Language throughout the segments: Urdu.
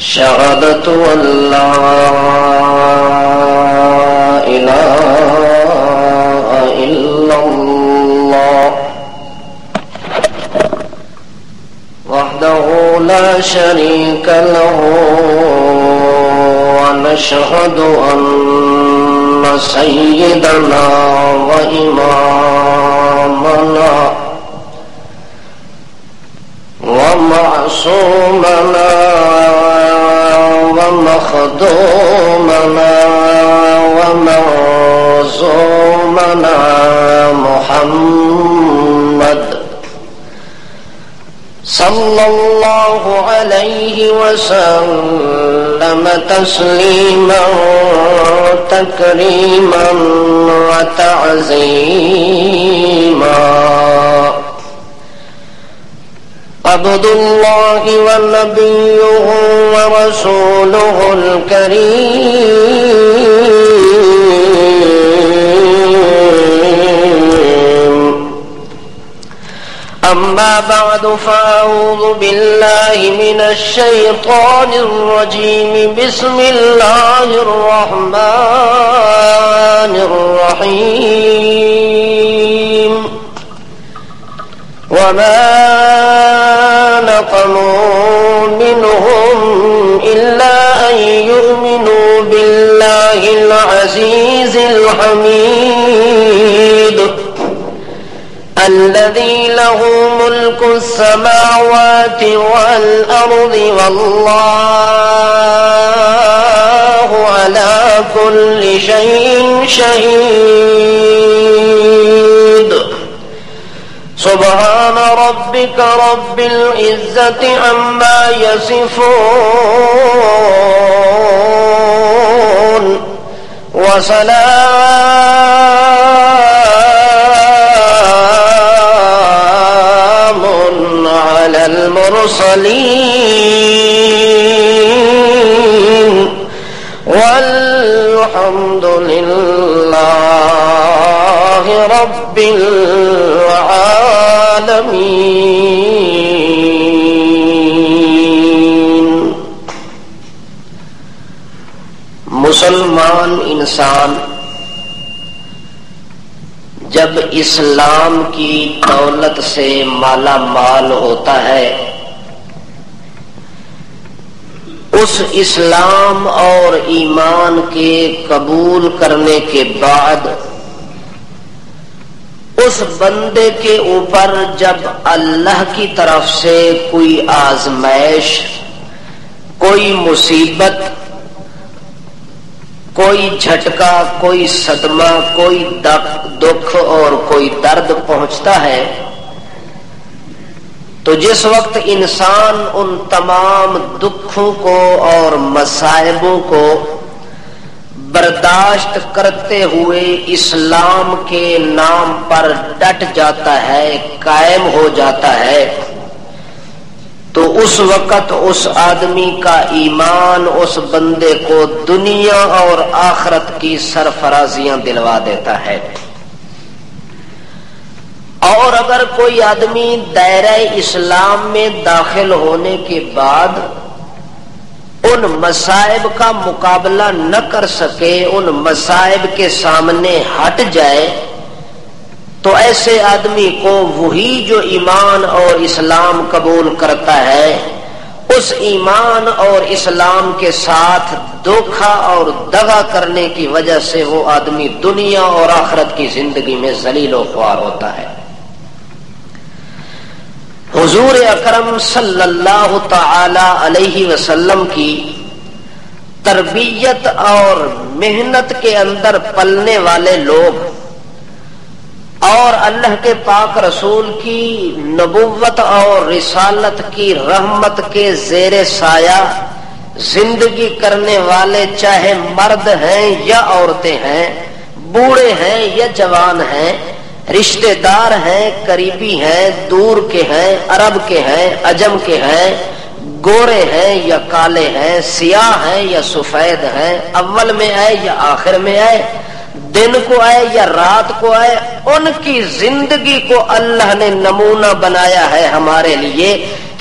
شهادة أن لا إله إلا الله وحده لا شريك له ونشهد أن سيدنا وإمامنا ومعصومنا ومخدومنا ومعصومنا محمد صلى الله عليه وسلم تسليما تكريما وتعظيما عبد الله ونبيه ورسوله الكريم أما بعد فأعوذ بالله من الشيطان الرجيم بسم الله الرحمن الرحيم وما نقموا منهم إلا أن يؤمنوا بالله العزيز الحميد الذي له ملك السماوات والأرض والله على كل شيء شهيد سبحان ربك رب العزة عما يصفون وسلام على المرسلين والحمد لله رب العالمين. مسلمان انسان جب اسلام کی دولت سے مالا مال ہوتا ہے، اس اسلام اور ایمان کے قبول کرنے کے بعد اس بندے کے اوپر جب اللہ کی طرف سے کوئی آزمائش، کوئی مصیبت، کوئی جھٹکا، کوئی صدمہ، کوئی دکھ اور کوئی درد پہنچتا ہے، تو جس وقت انسان ان تمام دکھوں کو اور مصائبوں کو برداشت کرتے ہوئے اسلام کے نام پر ڈٹ جاتا ہے، قائم ہو جاتا ہے، تو اس وقت اس آدمی کا ایمان اس بندے کو دنیا اور آخرت کی سرفرازیاں دلوا دیتا ہے۔ اور اگر کوئی آدمی دائرہ اسلام میں داخل ہونے کے بعد ان مصائب کا مقابلہ نہ کر سکے، ان مصائب کے سامنے ہٹ جائے، تو ایسے آدمی کو وہی جو ایمان اور اسلام قبول کرتا ہے، اس ایمان اور اسلام کے ساتھ دھوکا اور دغا کرنے کی وجہ سے وہ آدمی دنیا اور آخرت کی زندگی میں ذلیل و خوار ہوتا ہے۔ حضور اکرم صلی اللہ تعالی علیہ وسلم کی تربیت اور محنت کے اندر پلنے والے لوگ اور اللہ کے پاک رسول کی نبوت اور رسالت کی رحمت کے زیر سایہ زندگی کرنے والے، چاہے مرد ہیں یا عورتیں ہیں، بوڑھے ہیں یا جوان ہیں، رشتہ دار ہیں، قریبی ہیں، دور کے ہیں، عرب کے ہیں، عجم کے ہیں، گورے ہیں یا کالے ہیں، سیاہ ہیں یا سفید ہیں، اول میں آئے یا آخر میں آئے، دن کو آئے یا رات کو آئے، ان کی زندگی کو اللہ نے نمونہ بنایا ہے ہمارے لیے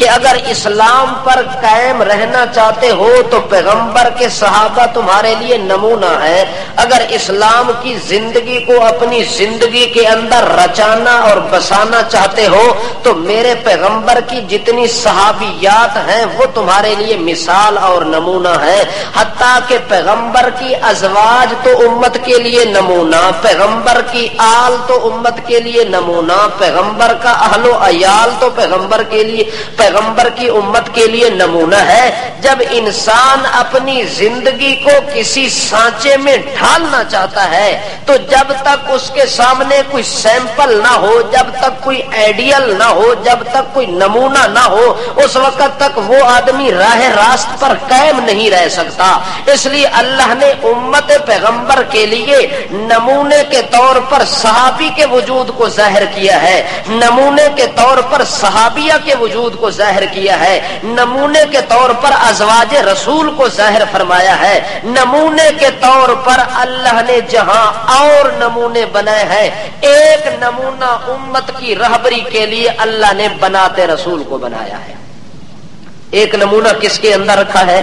کہ اگر اسلام پر قائم رہنا چاہتے ہو تو پیغمبر کے صحابہ تمہارے لیے نمونہ ہے، اگر اسلام کی زندگی کو اپنی زندگی کے اندر رچانا اور بسانا چاہتے ہو تو میرے پیغمبر کی جتنی صحابیات ہیں وہ تمہارے لیے مثال اور نمونہ ہے۔ حتیٰ کہ پیغمبر کی ازواج تو امت کے لیے نمونہ، پیغمبر کی آل تو امت کے لیے نمونہ، پیغمبر کا اہل و عیال تو پیغمبر کی امت کے لیے نمونہ ہے۔ جب انسان اپنی زندگی کو کسی سانچے میں ڈھالنا چاہتا ہے تو جب تک اس کے سامنے کوئی سیمپل نہ ہو، جب تک کوئی آئیڈیل نہ ہو، جب تک کوئی نمونہ نہ ہو، اس وقت تک وہ آدمی راہ راست پر قائم نہیں رہ سکتا۔ اس لیے اللہ نے امت پیغمبر کے لیے نمونے کے طور پر صحابی کے وجود کو ظاہر کیا ہے، نمونے کے طور پر صحابیہ کے وجود کو ظاہر کیا ہے، نمونے کے طور پر ازواج رسول کو ظاہر فرمایا ہے، نمونے کے طور پر اللہ نے جہاں اور نمونے بنائے ہیں، ایک نمونہ امت کی رہبری کے لیے اللہ نے بناتے رسول کو بنایا ہے۔ ایک نمونہ کس کے اندر رکھا ہے؟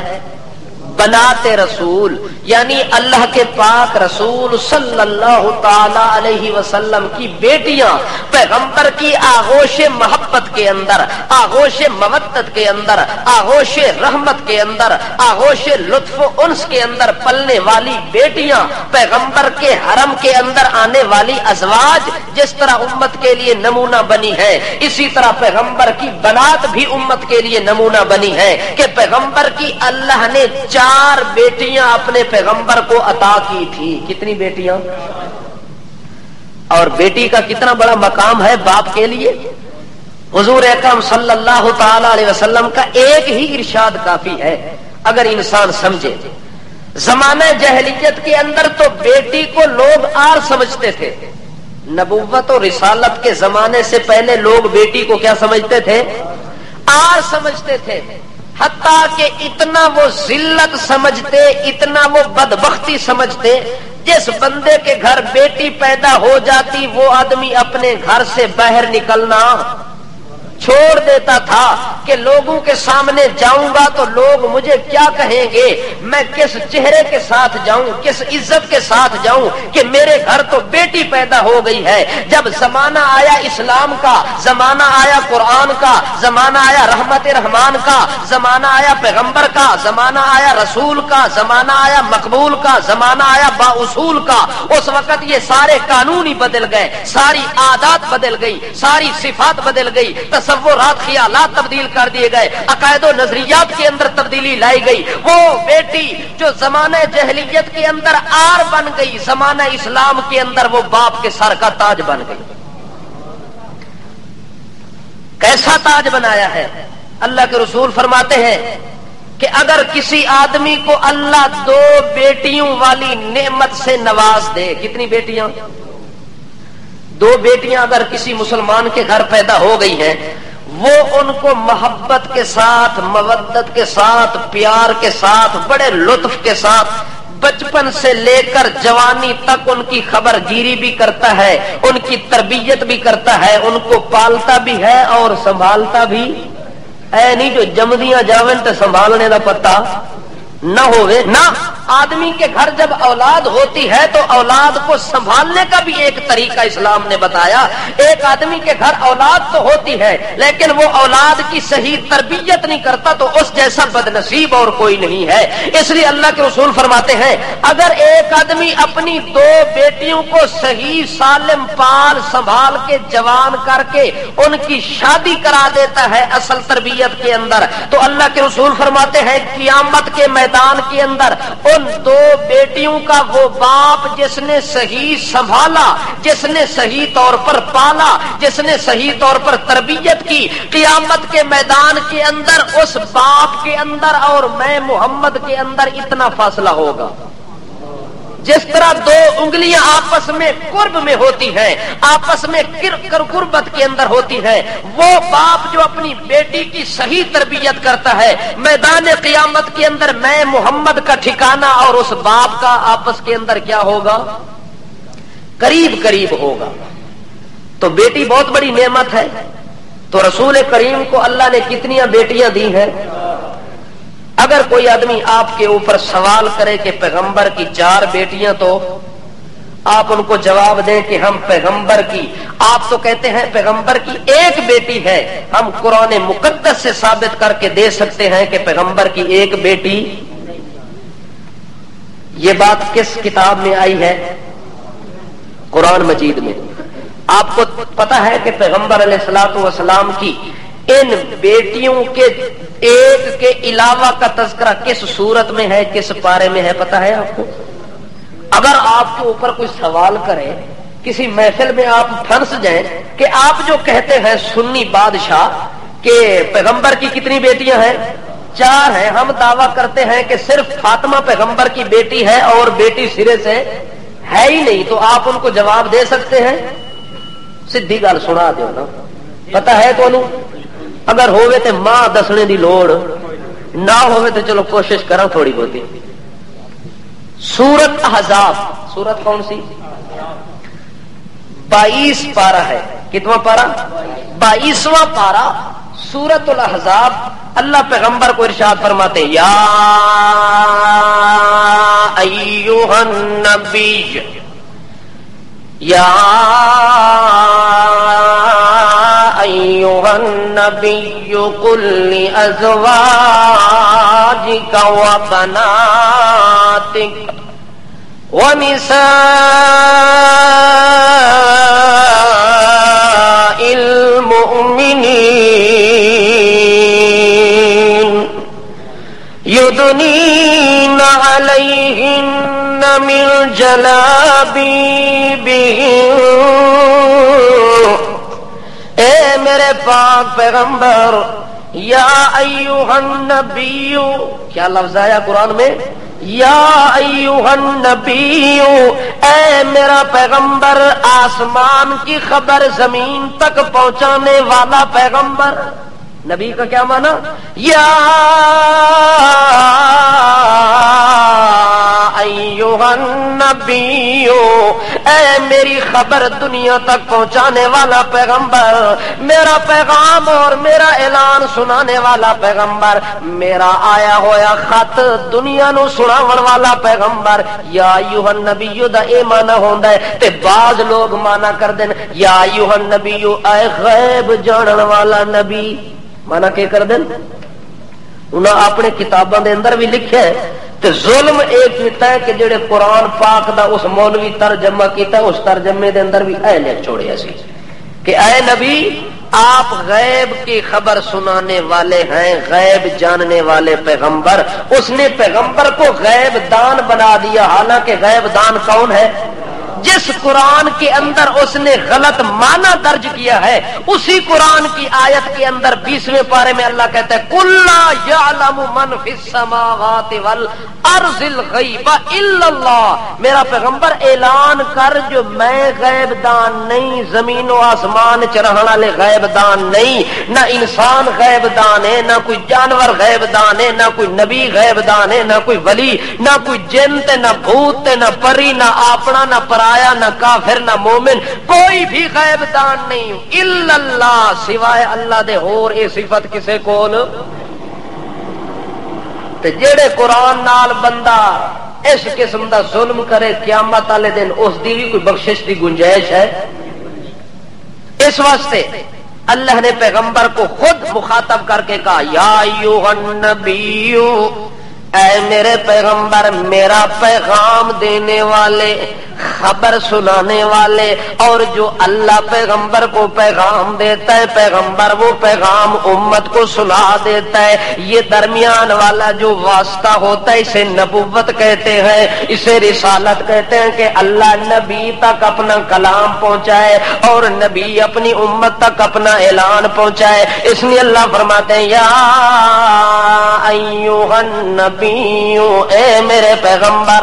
بناتے رسول، یعنی اللہ کے پاک رسول صلی اللہ تعالی علیہ وسلم کی بیٹیاں پیغمبر کی آغوش محبت کے اندر، آغوش مودت کے اندر، آغوش رحمت کے اندر، آغوش لطف و انس کے اندر پلنے والی بیٹیاں، پیغمبر کے حرم کے اندر آنے والی ازواج جس طرح امت کے لیے نمونہ بنی ہے، اسی طرح پیغمبر کی بنات بھی امت کے لیے نمونہ بنی ہے کہ پیغمبر کی اللہ نے 4 بیٹیاں اپنے پیغمبر کو عطا کی تھی۔ کتنی بیٹیاں؟ اور بیٹی کا کتنا بڑا مقام ہے باپ کے لیے۔ حضور اکرم صلی اللہ تعالی علیہ وسلم کا ایک ہی ارشاد کافی ہے اگر انسان سمجھے۔ زمانہ جاہلیت کے اندر تو بیٹی کو لوگ آر سمجھتے تھے، نبوت اور رسالت کے زمانے سے پہلے لوگ بیٹی کو کیا سمجھتے تھے؟ آر سمجھتے تھے، حتیٰ کہ اتنا وہ ذلت سمجھتے، اتنا وہ بدبختی سمجھتے، جس بندے کے گھر بیٹی پیدا ہو جاتی وہ آدمی اپنے گھر سے باہر نکلنا چھوڑ دیتا تھا کہ لوگوں کے سامنے جاؤں گا تو لوگ مجھے کیا کہیں گے، میں کس چہرے کے ساتھ جاؤں، کس عزت کے ساتھ جاؤں کہ میرے گھر تو بیٹی پیدا ہو گئی ہے۔ جب زمانہ آیا اسلام کا، زمانہ آیا قرآن کا، زمانہ آیا رحمت رحمان کا، زمانہ آیا پیغمبر کا، زمانہ آیا رسول کا، زمانہ آیا مقبول کا، زمانہ آیا با اصول کا، اس وقت یہ سارے قانون ہی بدل گئے، ساری عادات بدل گئی، ساری صفات بدل گئی، تصورات خیالات تبدیل کر دیے گئے، عقائد و نظریات کے اندر تبدیلی لائی گئی۔ وہ بیٹی جو زمانہ جاہلیت کے اندر آر بن گئی، زمانہ اسلام کے اندر وہ باپ کے سر کا تاج بن گئی۔ کیسا تاج بنایا ہے؟ اللہ کے رسول فرماتے ہیں کہ اگر کسی آدمی کو اللہ 2 بیٹیوں والی نعمت سے نواز دے، کتنی بیٹیاں؟ 2 بیٹیاں اگر کسی مسلمان کے گھر پیدا ہو گئی ہیں، وہ ان کو محبت کے ساتھ، مودت کے ساتھ، پیار کے ساتھ، بڑے لطف کے ساتھ بچپن سے لے کر جوانی تک ان کی خبر گیری بھی کرتا ہے، ان کی تربیت بھی کرتا ہے، ان کو پالتا بھی ہے اور سنبھالتا بھی اے نہیں جو جمدیاں جاون تے سنبھالنے دا پتہ نہ ہوئے نہ۔ آدمی کے گھر جب اولاد ہوتی ہے تو اولاد کو سنبھالنے کا بھی ایک طریقہ اسلام نے بتایا۔ ایک آدمی کے گھر اولاد تو ہوتی ہے لیکن وہ اولاد کی صحیح تربیت نہیں کرتا تو اس جیسا بدنصیب اور کوئی نہیں ہے۔ اس لیے اللہ کے رسول فرماتے ہیں اگر ایک آدمی اپنی 2 بیٹیوں کو صحیح سالم پال سنبھال کے جوان کر کے ان کی شادی کرا دیتا ہے اصل تربیت کے اندر، تو اللہ کے رسول فرماتے ہیں قیامت کے میدان کے اندر ان 2 بیٹیوں کا وہ باپ جس نے صحیح سنبھالا، جس نے صحیح طور پر پالا، جس نے صحیح طور پر تربیت کی، قیامت کے میدان کے اندر اس باپ کے اندر اور میں محمد کے اندر اتنا فاصلہ ہوگا۔ جس طرح 2 انگلیاں آپس میں قرب میں ہوتی ہیں، آپس میں قربت کے اندر ہوتی ہے، وہ باپ جو اپنی بیٹی کی صحیح تربیت کرتا ہے، میدان قیامت کے اندر میں محمد کا ٹھکانہ اور اس باپ کا آپس کے اندر کیا ہوگا؟ قریب قریب ہوگا۔ تو بیٹی بہت بڑی نعمت ہے۔ تو رسول کریم کو اللہ نے کتنی بیٹیاں دی ہیں؟ اگر کوئی آدمی آپ کے اوپر سوال کرے کہ پیغمبر کی 4 بیٹیاں، تو آپ ان کو جواب دیں کہ ہم پیغمبر کی، آپ تو کہتے ہیں پیغمبر کی 1 بیٹی ہے، ہم قرآن مقدس سے ثابت کر کے دے سکتے ہیں کہ پیغمبر کی 1 بیٹی۔ یہ بات کس کتاب میں آئی ہے؟ قرآن مجید میں۔ آپ کو پتا ہے کہ پیغمبر علیہ الصلوۃ والسلام کی ان بیٹیوں کے 1 کے علاوہ کا تذکرہ کس صورت میں ہے، کس پارے میں ہے، پتا ہے آپ کو؟ اگر آپ کے اوپر کوئی سوال کرے، کسی محفل میں آپ پھنس جائیں کہ آپ جو کہتے ہیں سنی بادشاہ کہ پیغمبر کی کتنی بیٹیاں ہیں؟ 4 ہیں، ہم دعویٰ کرتے ہیں کہ صرف فاطمہ پیغمبر کی بیٹی ہے اور بیٹی سرے سے ہے ہی نہیں، تو آپ ان کو جواب دے سکتے ہیں؟ سیدھی گل سنا دیو نا، پتا ہے کونوں؟ اگر ہوئے تے ماں دسنے دی لوڑ نہ ہوئے تو چلو کوشش کرا تھوڑی بہتی۔ سورت احزاب، سورت کون سی؟ 22 پارہ ہے، کتواں پارہ؟ 22واں پارہ سورت الاحزاب۔ اللہ پیغمبر کو ارشاد فرماتے ہیں، یا ایھا النبی، یا ایھا النبی قل لازواجک وبناتک ونساء المؤمنین یدنین علیہن من جلابیبہن۔ اے میرے پاک پیغمبر، یا ایھا النبی، کیا لفظ آیا قرآن میں؟ یا ایھا النبی، اے میرا پیغمبر، آسمان کی خبر زمین تک پہنچانے والا پیغمبر۔ نبی کا کیا معنی؟ یا ایھا النبی، اے میری خبر دنیا تک پہنچانے والا پیغمبر، میرا پیغام اور میرا اعلان سنانے والا پیغمبر، میرا آیا ہویا خط دنیا نو سناون والا پیغمبر۔ یا ایھا النبی دا اے معنی ہوندا ہے تے بعض لوگ معنی کر دین یا ایھا النبی اے غیب جانن والا نبی، معنی کی کر دین؟ انہاں اپنے کتاباں دے اندر بھی لکھیا ہے تے ظلم ایک کیتا ہے کہ جڑے قرآن پاک دا اس مولوی ترجمہ کیتا ہے، اس ترجمے دے اندر بھی اے لکھ چھوڑیا سی کہ اے نبی آپ غیب کی خبر سنانے والے ہیں، غیب جاننے والے پیغمبر۔ اس نے پیغمبر کو غیب دان بنا دیا، حالانکہ غیب دان کون ہے؟ جس قرآن کے اندر اس نے غلط معنی درج کیا ہے، اسی قرآن کی آیت کے اندر 20ویں پارے میں اللہ کہتا ہے قُل لَا يَعْلَمُ مَنْ فِي السَّمَاوَاتِ وَالْأَرْضِ الْغَيْبَ إِلَّا اللَّهُ۔ میرا پیغمبر اعلان کر جو میں غیب دان نہیں، زمین و آسمان چ رہن والے غیب دان نہیں، نہ انسان غیب دان ہے، نہ کوئی جانور غیب دان ہے، نہ کوئی نبی غیب دان ہے، نہ کوئی ولی، نہ کوئی جن تے نہ بھوت تے نہ پری، نہ اپنا نہ پرایا، نہ کافر نہ مومن، کوئی بھی غیب دان نہیں الا اللہ، سوائے اللہ دے ہور اے صفت کسے کول؟ تے جڑے قرآن نال بندہ اس قسم دا ظلم کرے قیامت والے دن اس دی بھی کوئی بخشش دی گنجائش ہے؟ اس واسطے اللہ نے پیغمبر کو خود مخاطب کر کے کہا یا ایھا النبی، اے میرے پیغمبر، میرا پیغام دینے والے، خبر سنانے والے، اور جو اللہ پیغمبر کو پیغام دیتا ہے، پیغمبر وہ پیغام امت کو سنا دیتا ہے۔ یہ درمیان والا جو واسطہ ہوتا ہے اسے نبوت کہتے ہیں، اسے رسالت کہتے ہیں کہ اللہ نبی تک اپنا کلام پہنچائے اور نبی اپنی امت تک اپنا اعلان پہنچائے۔ اس لیے اللہ فرماتے ہیں یا ایھا النبی، اے میرے پیغمبر،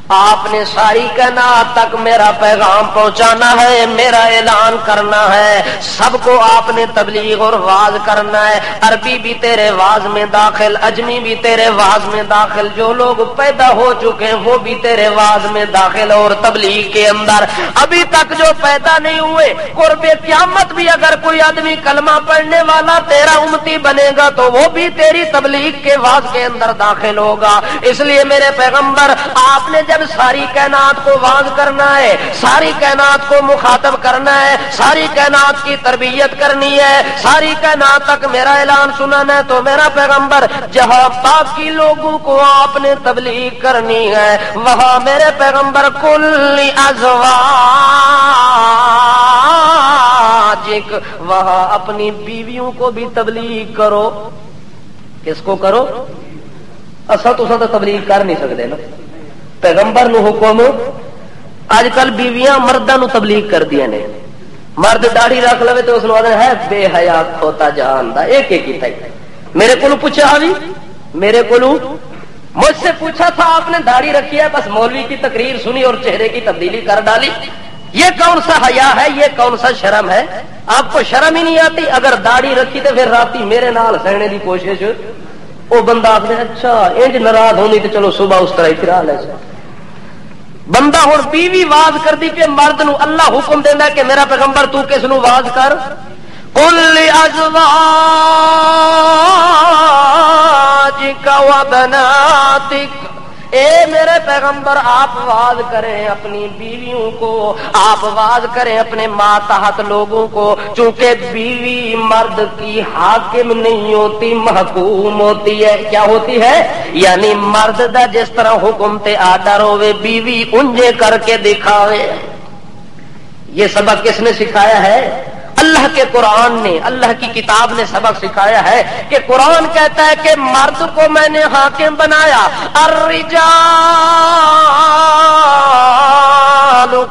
آپ نے ساری کائنات تک میرا پیغام پہنچانا ہے، میرا اعلان کرنا ہے، سب کو آپ نے تبلیغ اور واز کرنا ہے۔ عربی بھی تیرے واز میں داخل، اجمی بھی تیرے واز میں داخل، جو لوگ پیدا ہو چکے ہیں وہ بھی تیرے واز میں داخل، اور تبلیغ کے اندر ابھی تک جو پیدا نہیں ہوئے، قرب قیامت بھی اگر کوئی آدمی کلمہ پڑھنے والا تیرا امتی بنے گا تو وہ بھی تیری تبلیغ کے واز کے اندر داخل ہوگا۔ اس لیے میرے پیغمبر آپ نے جب ساری کائنات کو واز کرنا ہے، ساری کائنات کو مخاطب کرنا ہے، ساری کائنات کی تربیت کرنی ہے، ساری کائنات تک میرا اعلان سنانا ہے، تو میرا پیغمبر جہاں باقی لوگوں کو آپ نے تبلیغ کرنی ہے وہاں میرے پیغمبر کل ازواجک، وہاں اپنی بیویوں کو بھی تبلیغ کرو۔ کس کو کرو؟ اصل تو تبلیغ کر نہیں سکتے نا، پیغمبر نو حکم، اج کل بیویاں مرداں نو تبلیغ کر دیا نے، مرد داڑھی رکھ لے تو اس نو ہے بے حیا کھوتا جہان دا، ایک ایک کیتا ہے۔ میرے کو پوچھا بھی، میرے کو مجھ سے پوچھا تھا آپ نے داڑھی رکھی ہے، بس مولوی کی تقریر سنی اور چہرے کی تبدیلی کر ڈالی، یہ کون سا حیا ہے، یہ کون سا شرم ہے؟ آپ کو شرم ہی نہیں آتی؟ اگر داڑھی رکھی تو پھر راتی میرے نال سہنے کی کوشش، وہ بندہ آخر اچھا انج ناراض ہونی تو چلو صبح اس طرح پھرا لے۔ بندہ ہوں بیوی واز کر دی پہ مرد نو اللہ حکم دینا کہ میرا پیغمبر تو کس نو واز کر، قل ازواجک و بناتک، اے میرے پیغمبر آپ واز کریں اپنی بیویوں کو، آپ واز کریں اپنے ماتحت لوگوں کو، چونکہ بیوی مرد کی حاکم نہیں ہوتی، محکوم ہوتی ہے۔ کیا ہوتی ہے؟ یعنی مرد دا جس طرح حکم تے آڈر ہوئے بیوی انجے کر کے دکھاوے۔ یہ سبق کس نے سکھایا ہے؟ اللہ کے قرآن نے، اللہ کی کتاب نے سبق سکھایا ہے کہ قرآن کہتا ہے کہ مرد کو میں نے حاکم بنایا، الرجال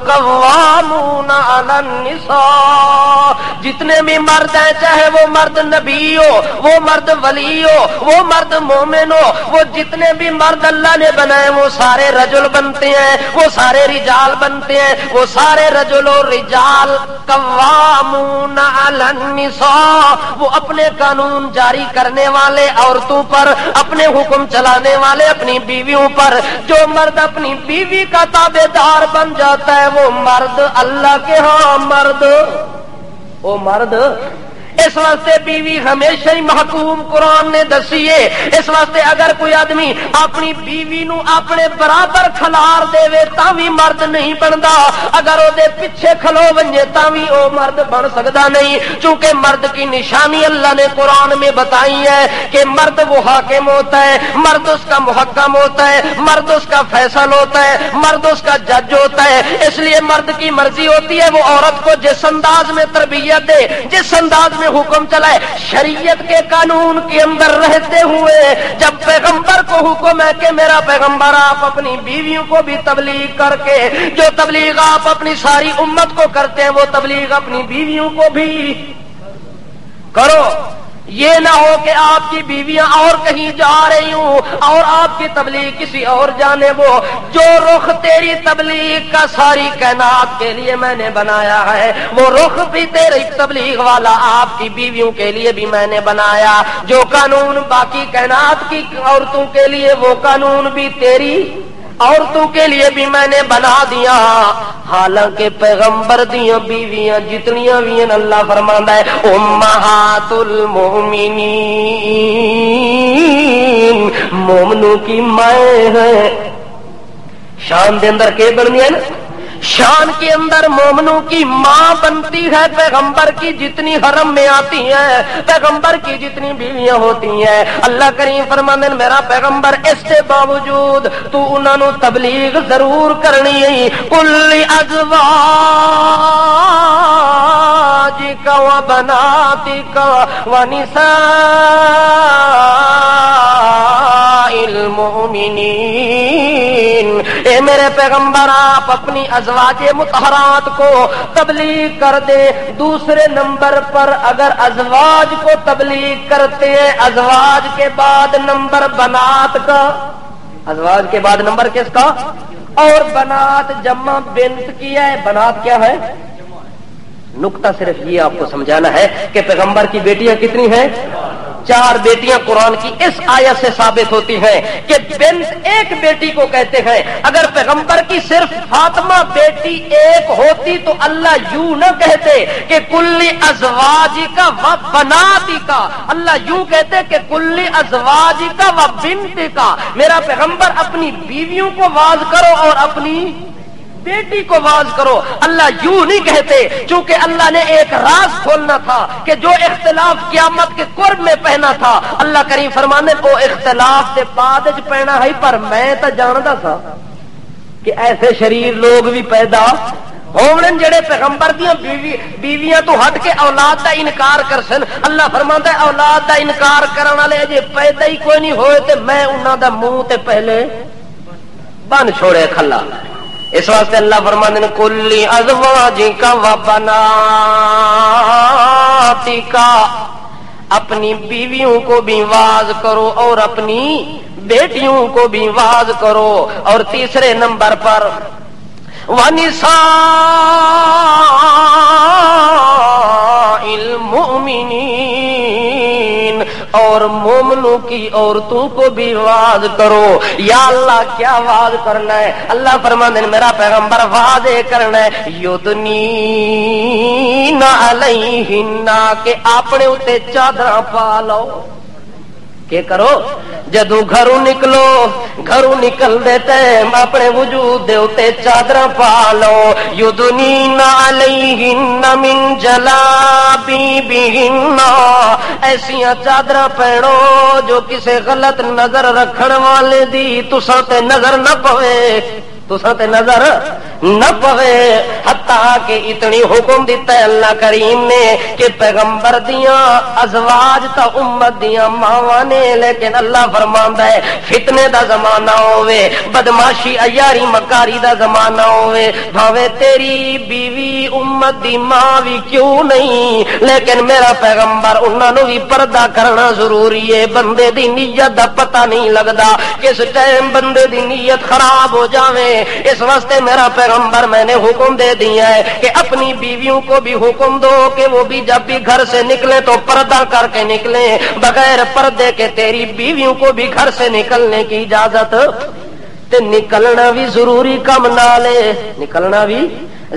قوامون علی النساء، جتنے بھی مرد ہیں چاہے وہ مرد نبی ہو، وہ مرد ولی ہو، وہ مرد مومن ہو، وہ جتنے بھی مرد اللہ نے بنائے وہ سارے رجل بنتے ہیں، وہ سارے رجال بنتے ہیں، وہ سارے رجل اور رجال قوامون علی النساء، وہ اپنے قانون جاری کرنے والے عورتوں پر، اپنے حکم چلانے والے اپنی بیویوں پر۔ جو مرد اپنی بیوی کا تابع دار بن جاتا ہے وہ مرد اللہ کے ہاں مرد، وہ مرد۔ اس واسطے بیوی ہمیشہ ہی محکوم قرآن نے دسی ہے۔ اس واسطے اگر کوئی آدمی اپنی بیوی نو اپنے برابر کھلار دے تاوی مرد نہیں بنتا، اگر وہ دے پیچھے کھلو ونجے تاوی وہ مرد بن سکتا نہیں، چونکہ مرد کی نشانی اللہ نے قرآن میں بتائی ہے کہ مرد وہ حاکم ہوتا ہے، مرد اس کا محکم ہوتا ہے، مرد اس کا فیصل ہوتا ہے، مرد اس کا جج ہوتا ہے۔ اس لیے مرد کی مرضی ہوتی ہے وہ عورت کو جس انداز میں تربیت دے، جس انداز میں حکم چلائے، شریعت کے قانون کے اندر رہتے ہوئے۔ جب پیغمبر کو حکم ہے کہ میرا پیغمبر آپ اپنی بیویوں کو بھی تبلیغ کر کے، جو تبلیغ آپ اپنی ساری امت کو کرتے ہیں وہ تبلیغ اپنی بیویوں کو بھی کرو۔ یہ نہ ہو کہ آپ کی بیویاں اور کہیں جا رہی ہوں اور آپ کی تبلیغ کسی اور جانب ہو۔ جو رخ تیری تبلیغ کا ساری کائنات کے لیے میں نے بنایا ہے وہ رخ بھی تیری تبلیغ والا آپ کی بیویوں کے لیے بھی میں نے بنایا۔ جو قانون باقی کائنات کی عورتوں کے لیے وہ قانون بھی تیری عورتوں کے لیے بھی میں نے بنا دیا۔ حالانکہ پیغمبر دیاں بیویاں جتنیاں بھی ہیں اللہ فرماندا ہے امہات المؤمنین، مومنوں کی مائیں ہیں۔ شان دے اندر کے بننی ہے نا، شان کے اندر مومنوں کی ماں بنتی ہے پیغمبر کی جتنی حرم میں آتی ہیں، پیغمبر کی جتنی بیویاں ہوتی ہیں۔ اللہ کریم فرماندے میرا پیغمبر اس کے باوجود تو انہاں نو تبلیغ ضرور کرنی ہے۔ قل ازواجک و بناتک و نساء المؤمنین، اے میرے پیغمبر آپ اپنی ازواج مطہرات کو تبلیغ کر دے۔ دوسرے نمبر پر اگر ازواج کو تبلیغ کرتے ہیں، ازواج کے بعد نمبر بنات کا، ازواج کے بعد نمبر کس کا؟ اور بنات جمع بنت کیا ہے. بنات کیا ہے؟ نقطہ صرف یہ آپ کو سمجھانا ہے کہ پیغمبر کی بیٹیاں کتنی ہیں؟ 4 بیٹیاں قرآن کی اس آیت سے ثابت ہوتی ہیں کہ بنت ایک بیٹی کو کہتے ہیں. اگر پیغمبر کی صرف فاطمہ بیٹی ایک ہوتی تو اللہ یوں نہ کہتے کہ کلی ازواجی کا و بناتی کا. اللہ یوں کہتے کہ کلی ازواجی کا و بنتی کا. میرا پیغمبر اپنی بیویوں کو واز کرو اور اپنی بیٹی کو واز کرو. اللہ یوں نہیں کہتے چونکہ اللہ نے ایک راز کھولنا تھا کہ جو اختلاف قیامت کے قرب میں پہنا تھا. اللہ کریم فرمانے کو اختلاف سے بعد پہنا ہے پر میں تو جانتا تھا کہ ایسے شریر لوگ بھی پیدا ہونے جڑے پیغمبر دیاں بیویاں تو ہٹ کے اولاد دا انکار کر سن. اللہ فرماندا ہے اولاد دا انکار کرن والے جے پیدا ہی کوئی نہیں ہوئے تے میں انہاں دا منہ تے پہلے بن چھوڑے کھلا. اس واسطے اللہ فرماتے ہیں کلی ازواجک و بناتک. اپنی بیویوں کو بھی واز کرو اور اپنی بیٹیوں کو بھی واز کرو. اور تیسرے نمبر پر وَنِسَاءِ الْمُؤْمِنِينَ. اور مومنوں کی عورتوں کو بھی واز کرو. یا اللہ کیا واز کرنا ہے؟ اللہ فرماتے ہیں میرا پیغمبر واضح کرنا ہے یدنین علیہن کہ اپنے اتے چادر پا لو. کہ کرو جدو گھروں نکلو گھروں نکل دیتے اپنے وجود دے اتے چادر پا لو. یدنین علیہن من جلابیبہن. ایسیاں چادر پہنو جو کسے غلط نظر رکھن والے دی تساں تے نظر نہ پوے. تساں تے نظر نہ پوے. حتیٰ کہ اتنی حکم دیتا ہے اللہ کریم نے کہ پیغمبر دیاں ازواج تا امت دیاں ماواں نے. لیکن اللہ فرماندا ہے فتنے دا زمانہ ہوئے بدماشی عیاری مکاری دا زمانہ ہوئے بھاوے تیری بیوی امت دی ماں بھی کیوں نہیں لیکن میرا پیغمبر انہاں نوں بھی پردہ کرنا ضروری ہے. بندے دی نیت دا پتہ نہیں لگدا کس ٹائم بندے دی نیت خراب ہو جاوے. اس واسطے میرا پیغمبر میں نے حکم دے دیا ہے کہ اپنی بیویوں کو بھی حکم دو کہ وہ بھی جب بھی گھر سے نکلے تو پردہ کر کے نکلیں. بغیر پردے کے تیری بیویوں کو بھی گھر سے نکلنے کی اجازت. تے نکلنا بھی ضروری کم نہ لے. نکلنا بھی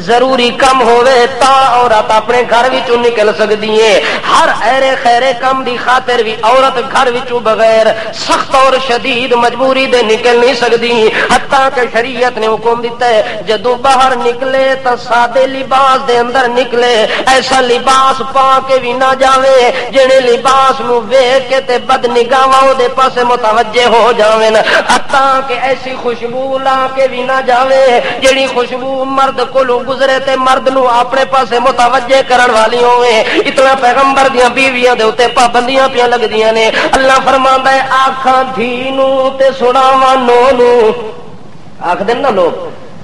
ضروری کم ہوئے تا عورت اپنے گھر وچوں نکل سکتی ہے. ہر ایرے خیرے کم دی خاطر بھی عورت گھر وچوں بغیر سخت اور شدید مجبوری دے نکل نہیں سکتی. حتیٰ کہ شریعت نے حکم دیتا ہے جدو باہر نکلے تو سادے لباس دے اندر نکلے. ایسا لباس پا کے بھی نہ جاوے جڑے لباس نو ویکھ کے تے بد نگاہاں دے پاسے متوجہ ہو جاویں. حتیٰ کہ ایسی خوشبو لا کے بھی نہ جاوے جڑی خوشبو مرد کولوں گزرے تے مرد نو اپنے پاسے متوجہ کرن والی ہوئے. اتنا پیغمبر دیاں بیویاں دے اوتے پابندیاں پیاں لگدیاں نے. اللہ فرماندا ہے آکھاں دھی نو تے سناواں نو نو. آکھ دین نا لوگ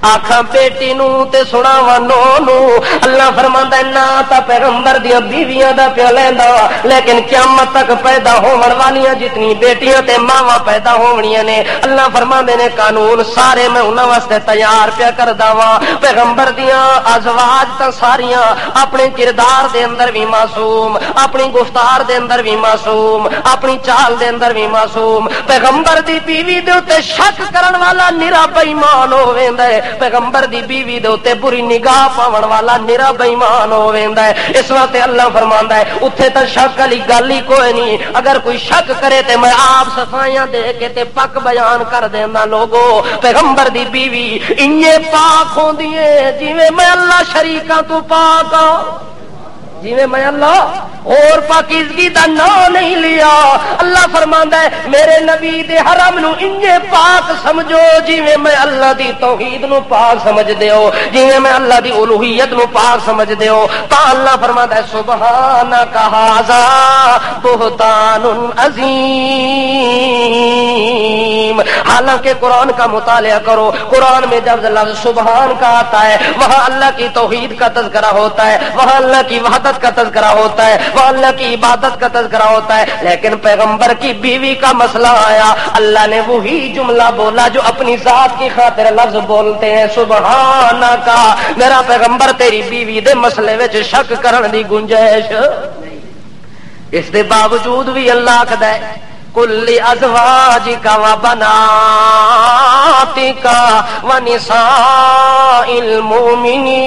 آکھاں بیٹی نو تے سناواں نو نو. اللہ فرماندا ہے نہ تا پیغمبر دیاں بیویاں دا پیا لیندا لیکن قیامت تک پیدا ہون والیاں جتنی بیٹیاں تے ماواں پیدا ہونیاں نے اللہ فرماندے نے قانون سارے میں انہاں واسطے تیار پیا کردا وا. پیغمبر دیاں ازواج تا ساریاں اپنے کردار دے اندر بھی معصوم اپنی گفتار دے اندر بھی معصوم اپنی چال دے اندر بھی معصوم. پیغمبر دی بیوی دے اوتے شک کرن والا نرا بے ایمان ہو ویندا ہے. پیغمبر دی بیوی دے اوتے بری نگاہ پاون والا نرا بے ایمان ہو ویندا ہے. اس واسطے اللہ فرماندا ہے اوتھے تے شک والی گل ہی کوئی نہیں. اگر کوئی شک کرے تے میں آپ صفائیاں دے کے تے پک بیان کر دیندا. لوگو پیغمبر دی بیوی انجے پاک ہوندی ہے جویں میں اللہ شریکاں تو پاک ہاں. جویں میں اللہ اور پاکیزگی دا نام نہیں لیا. اللہ فرماندا ہے میرے نبی دے حرم نو انجے پاک سمجھو جویں میں اللہ دی توحید نو پاک سمجھ دیو جویں میں اللہ دی الوہیت نو پاک سمجھ دیو. تا اللہ فرماندا ہے سبحانک ھذا بہتان عظیم. حالانکہ قرآن کا مطالعہ کرو، قرآن میں جب لفظ سبحان کا آتا ہے وہاں اللہ کی توحید کا تذکرہ ہوتا ہے، وہاں اللہ کی وحدت کا تذکرہ ہوتا ہے، وہاں اللہ کی عبادت کا تذکرہ ہوتا ہے، لیکن پیغمبر کی بیوی کا مسئلہ آیا، اللہ نے وہی جملہ بولا جو اپنی ذات کی خاطر لفظ بولتے ہیں سبحانہ کا۔ میرا پیغمبر تیری بیوی دے مسئلے وچ شک کرن دی گنجائش، اس دے باوجود بھی اللہ کہدا ہے کل ازواجک و بناتک و نساء المؤمنین،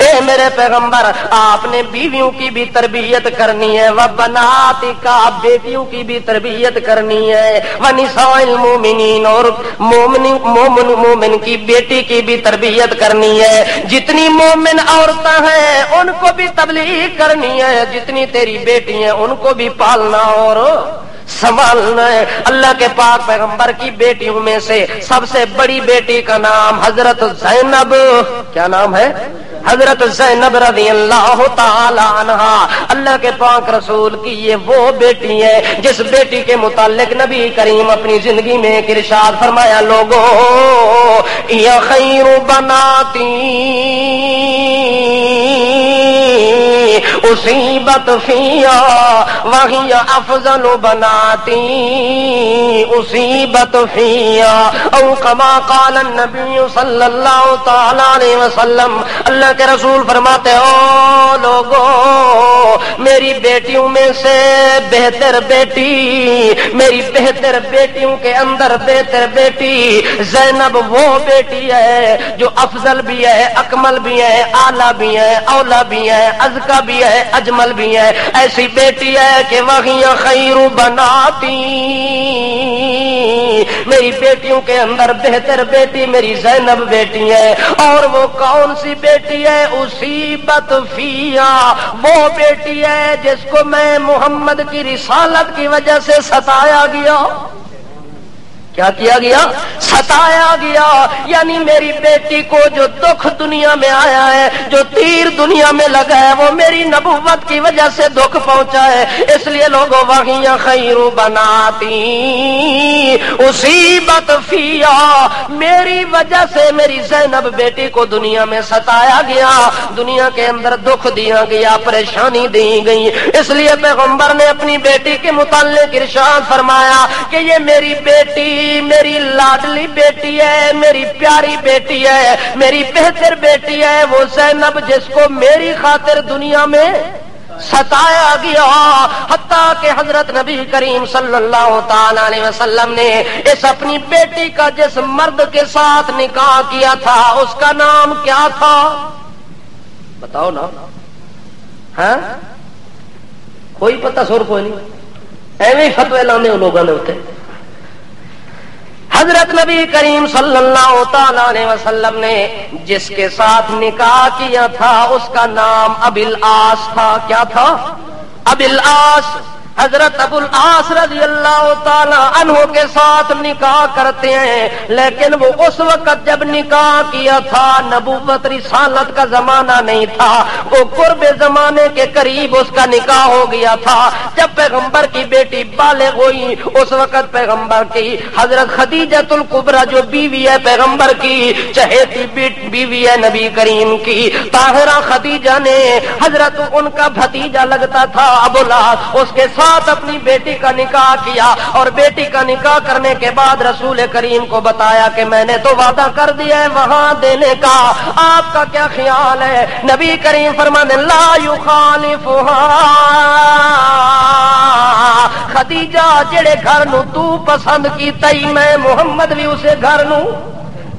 اے میرے پیغمبر آپ نے بیویوں کی بھی تربیت کرنی ہے، و بناتک بیٹیوں کی بھی تربیت کرنی ہے، و نساء المؤمنین اور مومن کی بیٹی کی بھی تربیت کرنی ہے، جتنی مومن عورتیں ہیں ان کو بھی تبلیغ کرنی ہے، جتنی تیری بیٹی ہیں ان کو بھی پالنا اور سنبھالنا ہے۔ اللہ کے پاک پیغمبر کی بیٹیوں میں سے سب سے بڑی بیٹی کا نام حضرت زینب، کیا نام ہے؟ حضرت زینب رضی اللہ تعالی عنہا۔ اللہ کے پاک رسول کی یہ وہ بیٹی ہے جس بیٹی کے متعلق نبی کریم اپنی زندگی میں ایک ارشاد فرمایا، لوگوں یا خیر بناتی اصیبت فیا وہی افضل بناتی اصیبت فیا، او کما قال النبی صلی اللہ تعالی علیہ وسلم۔ اللہ کے رسول فرماتے ہو لوگوں میری بیٹیوں میں سے بہتر بیٹی، میری بہتر بیٹیوں کے اندر بہتر بیٹی زینب وہ بیٹی ہے جو افضل بھی ہے، اکمل بھی ہے، اعلیٰ بھی ہے، اولا بھی ہے، ازکا بھی ہے، اجمل بھی ہے، ایسی بیٹی ہے کہ وہی خیر بناتی، میری بیٹیوں کے اندر بہتر بیٹی میری زینب بیٹی ہے۔ اور وہ کون سی بیٹی ہے؟ اصیبت فیا، وہ بیٹی ہے جس کو میں محمد کی رسالت کی وجہ سے ستایا گیا۔ کیا کیا گیا؟ ستایا گیا، یعنی میری بیٹی کو جو دکھ دنیا میں آیا ہے، جو تیر دنیا میں لگا ہے، وہ میری نبوت کی وجہ سے دکھ پہنچا ہے، اس لیے لوگوں وہی خیر بناتی اصیبت فیا، میری وجہ سے میری زینب بیٹی کو دنیا میں ستایا گیا، دنیا کے اندر دکھ دیا گیا، پریشانی دی گئی، اس لیے پیغمبر نے اپنی بیٹی کے متعلق ارشاد فرمایا کہ یہ میری بیٹی میری لاڈلی بیٹی ہے، میری پیاری بیٹی ہے، میری بہتر بیٹی ہے، وہ زینب جس کو میری خاطر دنیا میں ستایا گیا۔ حتیٰ کہ حضرت نبی کریم صلی اللہ تعالی علیہ وسلم نے اس اپنی بیٹی کا جس مرد کے ساتھ نکاح کیا تھا اس کا نام کیا تھا؟ بتاؤ نا، ہاں کوئی پتہ سور کوئی نہیں، ایویں فتوے لانے لوگوں نے ہوتے۔ حضرت نبی کریم صلی اللہ تعالی علیہ وسلم نے جس کے ساتھ نکاح کیا تھا اس کا نام ابی العاص تھا۔ کیا تھا؟ ابی العاص۔ حضرت ابو العاص رضی اللہ تعالی عنہ کے ساتھ نکاح کرتے ہیں، لیکن وہ اس وقت جب نکاح کیا تھا نبوت رسالت کا زمانہ نہیں تھا، وہ قرب زمانے کے قریب اس کا نکاح ہو گیا تھا۔ جب پیغمبر کی بیٹی بالغ ہوئی اس وقت پیغمبر کی حضرت خدیجۃ الکبریٰ جو بیوی ہے پیغمبر کی، چہیتی بیوی ہے نبی کریم کی، طاہرہ خدیجہ نے حضرت ان کا بھتیجا لگتا تھا ابو العاص، اس کے ساتھ اپنی بیٹی کا نکاح کیا، اور بیٹی کا نکاح کرنے کے بعد رسول کریم کو بتایا کہ میں نے تو وعدہ کر دیا ہے وہاں دینے کا، آپ کا کیا خیال ہے؟ نبی کریم فرمانے لا یخالفھا، خدیجہ جڑے گھر نو تو پسند کیتا ہی میں محمد بھی اسے گھر نو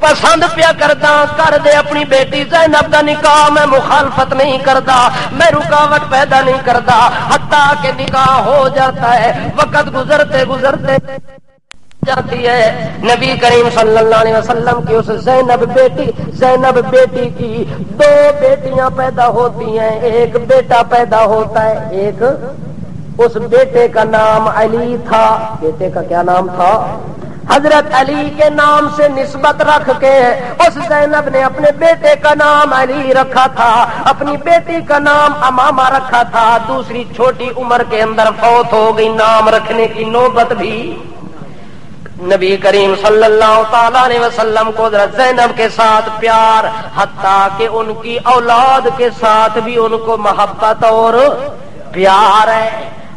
پسند پیا کردا، کر دے اپنی بیٹی زینب دا نکاح، میں مخالفت نہیں کردا، میں رکاوٹ پیدا نہیں کردا، حتیٰ کہ نکاح ہو جاتا ہے، وقت گزرتے گزرتے جاتی ہے۔ نبی کریم صلی اللہ علیہ وسلم کی اس زینب بیٹی کی دو بیٹیاں پیدا ہوتی ہیں، ایک بیٹا پیدا ہوتا ہے، ایک اس بیٹے کا نام علی تھا۔ بیٹے کا کیا نام تھا؟ حضرت علی کے نام سے نسبت رکھ کے اس زینب نے اپنے بیٹے کا نام علی رکھا تھا، اپنی بیٹی کا نام امامہ رکھا تھا، دوسری چھوٹی عمر کے اندر فوت ہو گئی، نام رکھنے کی نوبت بھی نبی کریم صلی اللہ تعالی علیہ وسلم کو حضرت زینب کے ساتھ پیار، حتیٰ کہ ان کی اولاد کے ساتھ بھی ان کو محبت اور پیار ہے،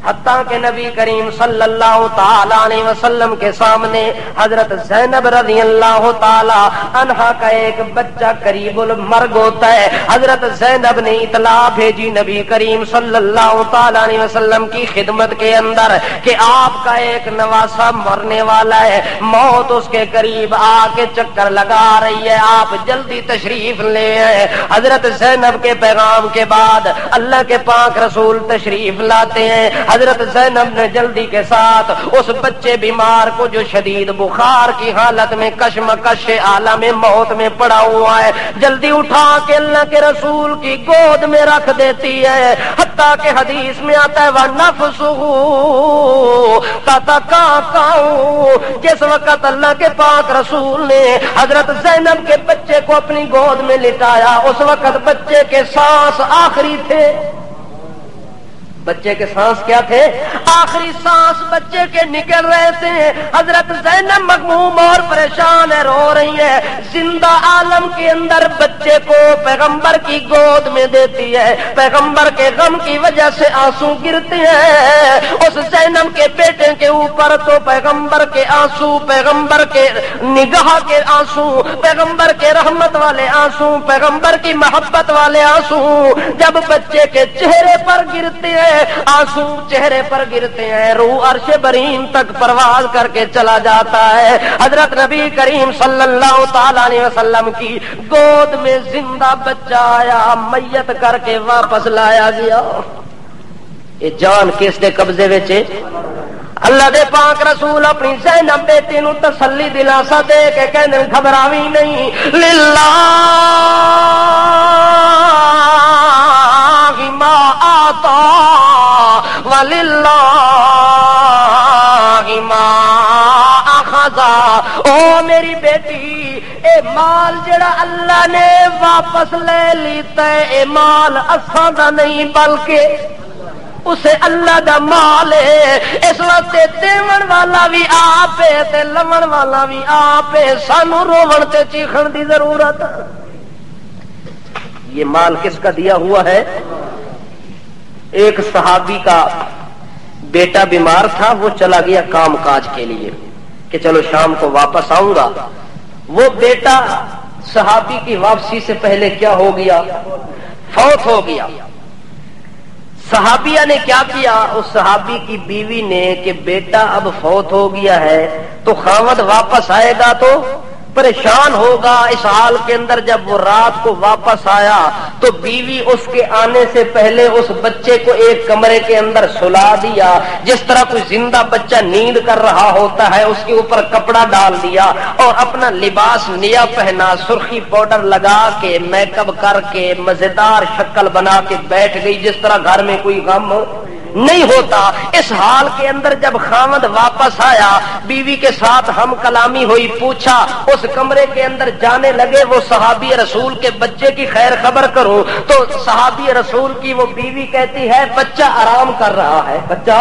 حتیٰ کہ نبی کریم صلی اللہ تعالی علیہ وسلم کے سامنے حضرت زینب رضی اللہ تعالی عنہا کا ایک بچہ قریب المرگ ہوتا ہے، حضرت زینب نے اطلاع بھیجی نبی کریم صلی اللہ تعالی علیہ وسلم کی خدمت کے اندر کہ آپ کا ایک نواسا مرنے والا ہے، موت اس کے قریب آ کے چکر لگا رہی ہے، آپ جلدی تشریف لے آئے۔ حضرت زینب کے پیغام کے بعد اللہ کے پاک رسول تشریف لاتے ہیں، حضرت زینب نے جلدی کے ساتھ اس بچے بیمار کو جو شدید بخار کی حالت میں کشمکش عالم موت میں پڑا ہوا ہے، جلدی اٹھا کے اللہ کے رسول کی گود میں رکھ دیتی ہے، حتیٰ کہ حدیث میں آتا ہے وَنَفْسُهُ تَتَقَاقَعُ، جس وقت اللہ کے پاک رسول نے حضرت زینب کے بچے کو اپنی گود میں لٹایا، اس وقت بچے کے سانس آخری تھے، بچے کے سانس کیا تھے؟ آخری سانس بچے کے نکل رہے تھے۔ حضرت زینب مغموم اور پریشان ہے، رو رہی ہے، زندہ عالم کے اندر بچے کو پیغمبر کی گود میں دیتی ہے، پیغمبر کے غم کی وجہ سے آنسو گرتے ہیں اس زینب کے بیٹے کے اوپر، تو پیغمبر کے آنسو، پیغمبر کے نگاہ کے آنسو، پیغمبر کے رحمت والے آنسو، پیغمبر کی محبت والے آنسو جب بچے کے چہرے پر گرتے ہیں، آنسو چہرے پر گرتے ہیں، روح عرش برین تک پرواز کر کے چلا جاتا ہے۔ حضرت نبی کریم صلی اللہ تعالی علیہ وسلم کی گود میں زندہ بچہ آیا، میت کر کے واپس لایا گیا۔ یہ جان کس دے قبضے وچ؟ اللہ دے پاک رسول اپنی زینب بیٹی نو تسلی دلاسا دے کے کہنے گھبراوی نہیں، للہ ما آتا وَلِلَّهِ مَا أَخَذَ، او میری بیٹی، اے مال جڑا اللہ نے واپس لے لیتا ہے، اے مال اساں دا نہیں بلکہ اسے اللہ دا مال ہے، اس وقت دیون والا بھی آپ ہے تے لمن والا بھی آپ ہے، سانو روون تے چیخن دی ضرورت۔ یہ مال کس کا دیا ہوا ہے؟ ایک صحابی کا بیٹا بیمار تھا، وہ چلا گیا کام کاج کے لیے کہ چلو شام کو واپس آؤں گا، وہ بیٹا صحابی کی واپسی سے پہلے کیا ہو گیا؟ فوت ہو گیا۔ صحابیہ نے کیا کیا؟ اس صحابی کی بیوی نے کہ بیٹا اب فوت ہو گیا ہے تو خاوند واپس آئے گا تو پریشان ہوگا، اس حال کے اندر جب وہ رات کو واپس آیا تو بیوی اس کے آنے سے پہلے اس بچے کو ایک کمرے کے اندر سلا دیا، جس طرح کوئی زندہ بچہ نیند کر رہا ہوتا ہے، اس کے اوپر کپڑا ڈال دیا اور اپنا لباس نیا پہنا، سرخی پاؤڈر لگا کے میک اپ کر کے مزیدار شکل بنا کے بیٹھ گئی، جس طرح گھر میں کوئی غم نہیں ہوتا۔ اس حال کے اندر جب خاوند واپس آیا، بیوی کے ساتھ ہم کلامی ہوئی، پوچھا، اس کمرے کے اندر جانے لگے وہ صحابی رسول کے بچے کی خیر خبر کروں تو صحابی رسول کی وہ بیوی کہتی ہے بچہ آرام کر رہا ہے، بچہ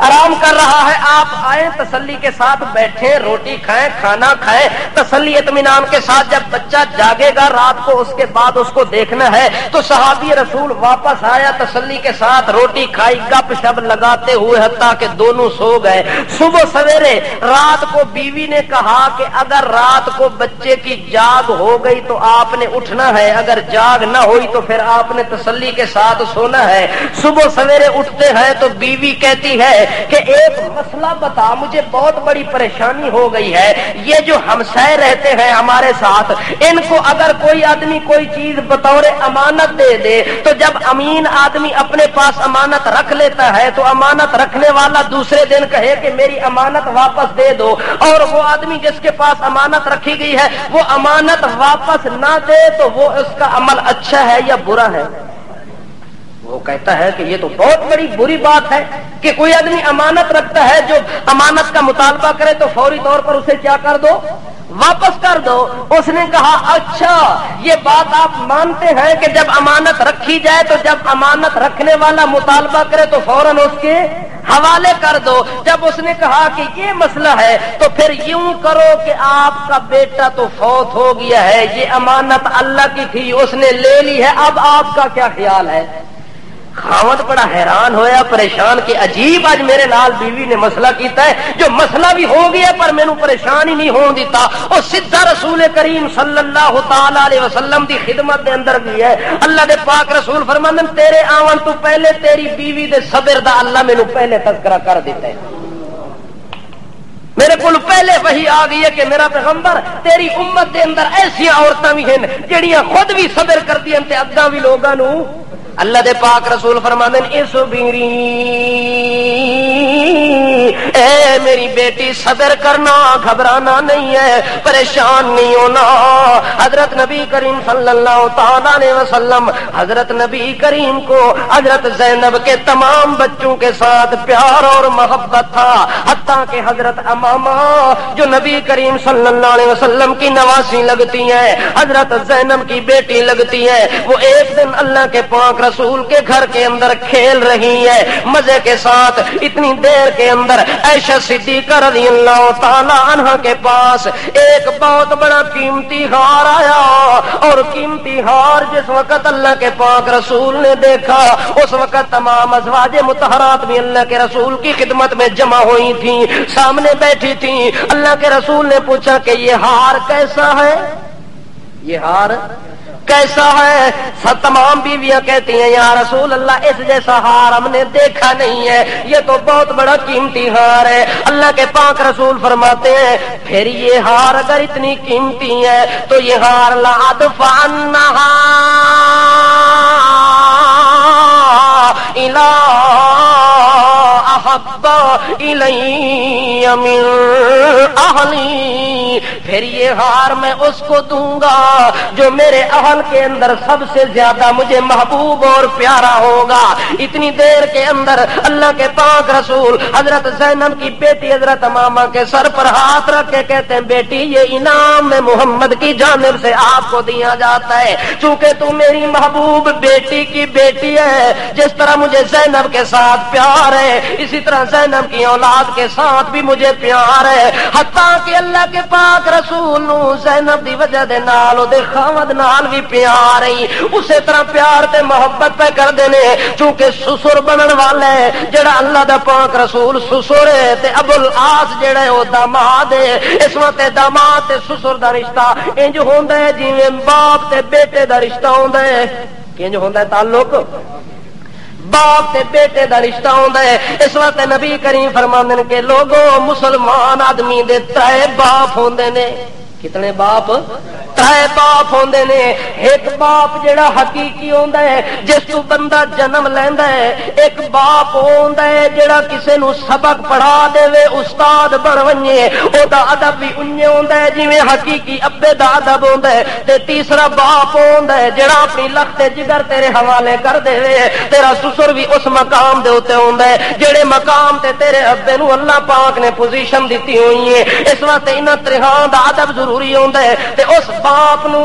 آرام کر رہا ہے، آپ آئیں تسلی کے ساتھ بیٹھیں، روٹی کھائیں، کھانا کھائیں، تسلی اطمینان کے ساتھ۔ جب بچہ جاگے گا رات کو اس کے بعد اس کو دیکھنا ہے، تو صحابی رسول واپس آیا، تسلی کے ساتھ روٹی کھائی، گپ شب لگاتے ہوئے حتیٰ کہ دونوں سو گئے۔ صبح سویرے رات کو بیوی نے کہا کہ اگر رات کو بچے کی جاگ ہو گئی تو آپ نے اٹھنا ہے، اگر جاگ نہ ہوئی تو پھر آپ نے تسلی کے ساتھ سونا ہے۔ صبح سویرے اٹھتے ہیں تو بیوی کہتی ہے کہ ایک مسئلہ بتا، مجھے بہت بڑی پریشانی ہو گئی ہے، یہ جو ہمسائے رہتے ہیں ہمارے ساتھ، ان کو اگر کوئی آدمی کوئی چیز بطور امانت دے دے تو جب امین آدمی اپنے پاس امانت رکھ لیتا ہے تو امانت رکھنے والا دوسرے دن کہے کہ میری امانت واپس دے دو، اور وہ آدمی جس کے پاس امانت رکھی گئی ہے وہ امانت واپس نہ دے تو وہ اس کا عمل اچھا ہے یا برا ہے؟ وہ کہتا ہے کہ یہ تو بہت بڑی بری بات ہے کہ کوئی آدمی امانت رکھتا ہے، جو امانت کا مطالبہ کرے تو فوری طور پر اسے کیا کر دو، واپس کر دو۔ اس نے کہا اچھا یہ بات آپ مانتے ہیں کہ جب امانت رکھی جائے تو جب امانت رکھنے والا مطالبہ کرے تو فوراً اس کے حوالے کر دو۔ جب اس نے کہا کہ یہ مسئلہ ہے تو پھر یوں کرو کہ آپ کا بیٹا تو فوت ہو گیا ہے، یہ امانت اللہ کی تھی، اس نے لے لی ہے، اب آپ کا کیا خیال ہے؟ خاوند بڑا حیران ہویا، پریشان کہ عجیب اج میرے نال بیوی نے مسئلہ کیتا ہے، جو مسئلہ بھی ہو گیا پر مینوں پریشان ہی نہیں ہون دیتا۔ اور سیدھا رسول کریم صلی اللہ تعالی علیہ وسلم دی خدمت دے اندر بھی ہے۔ اللہ دے پاک رسول فرماندے تیرے آون تو پہلے تیری بیوی دے صبر دا اللہ مینوں پہلے تذکرہ کر دیتا ہے۔ میرے کو پہلے وہی آ گئی ہے کہ میرا پیغمبر تیری امت دے اندر ایسی عورتاں بھی ہیں جڑیاں خود بھی صبر کردی ہیں تے اگاں بھی لوگاں نوں۔ اللہ دے پاک رسول فرماندے اس بیری اے میری بیٹی صبر کرنا، گھبرانا نہیں ہے، پریشان نہیں ہونا۔ حضرت نبی کریم صلی اللہ تعالی علیہ وسلم، حضرت نبی کریم کو حضرت زینب کے تمام بچوں کے ساتھ پیار اور محبت تھا، حتیٰ کہ حضرت امامہ جو نبی کریم صلی اللہ علیہ وسلم کی نواسی لگتی ہیں، حضرت زینب کی بیٹی لگتی ہے، وہ ایک دن اللہ کے پاک رسول کے گھر کے اندر کھیل رہی ہے مزے کے ساتھ۔ اتنی دیر کے اندر عائشہ صدیقہ رضی اللہ تعالی عنہا کے پاس ایک بہت بڑا قیمتی ہار آیا، اور قیمتی ہار جس وقت اللہ کے پاک رسول نے دیکھا اس وقت تمام ازواج مطہرات بھی اللہ کے رسول کی خدمت میں جمع ہوئی تھیں، سامنے بیٹھی تھیں۔ اللہ کے رسول نے پوچھا کہ یہ ہار کیسا ہے، یہ ہار کیسا ہے؟ تمام بیویاں کہتی ہیں یا رسول اللہ اس جیسا ہار ہم نے دیکھا نہیں ہے، یہ تو بہت بڑا قیمتی ہار ہے۔ اللہ کے پاک رسول فرماتے ہیں پھر یہ ہار اگر اتنی قیمتی ہے تو یہ ہار لا ادفعنھا الی احب الی من اہلی، پھر یہ ہار میں اس کو دوں گا جو میرے اہل کے اندر سب سے زیادہ مجھے محبوب اور پیارا ہوگا۔ اتنی دیر کے اندر اللہ کے پاک رسول حضرت زینب کی بیٹی حضرت امامہ کے سر پر ہاتھ رکھ کے کہتے ہیں بیٹی یہ انعام میں محمد کی جانب سے آپ کو دیا جاتا ہے، چونکہ تو میری محبوب بیٹی کی بیٹی ہے، جس طرح مجھے زینب کے ساتھ پیار ہے اسی طرح زینب کی اولاد کے ساتھ بھی مجھے پیار ہے۔ حتیٰ کہ اللہ کے پاک رسول نو زینب دی وجہ دے نال او دے خاوند نال بھی پیار ہے، اسی طرح پیار تے محبت پہ کر دینے، چونکہ سسر بنن والا ہے جڑا اللہ دا پاک رسول سسر ہے تے ابو العاص جڑا ہے او داماد ہے۔ اس وقت داماد تے سسر دا رشتہ انج ہوندا ہے جویں باپ تے بیٹے دا رشتہ ہوندا ہے، کنج ہوندا ہے تعلق باپ تے بیٹے دا رشتہ ہوندا ہے۔ اس وقت نبی کریم فرماندے نے کہ لوگوں مسلمان آدمی دے ترے باپ ہوندے نے، کتنے باپ؟ ترے باپ ہوندے نے۔ ایک باپ جڑا حقیقی ہوندا ہے جس تو بندہ جنم لیندا ہے، ایک باپ ہوندا ہے جڑا کسے نو سبق پڑھا دے استاد بن ونجے، او دا ادب بھی انجے ہوندا ہے جویں حقیقی ابے دا ادب ہوندا ہے۔ تے تیسرا باپ ہوندا ہے جڑا اپنی لخت جگر تیرے حوالے کر دے، تیرا سسر بھی اس مقام دے اوتے ہوندا ہے جڑے مقام تے تیرے ابے نو اللہ پاک نے پوزیشن دتی ہوئی ہے۔ اس واسطے انہاں ترہاں دا ادب ضروری ہوندا ہے تے اس باپ نو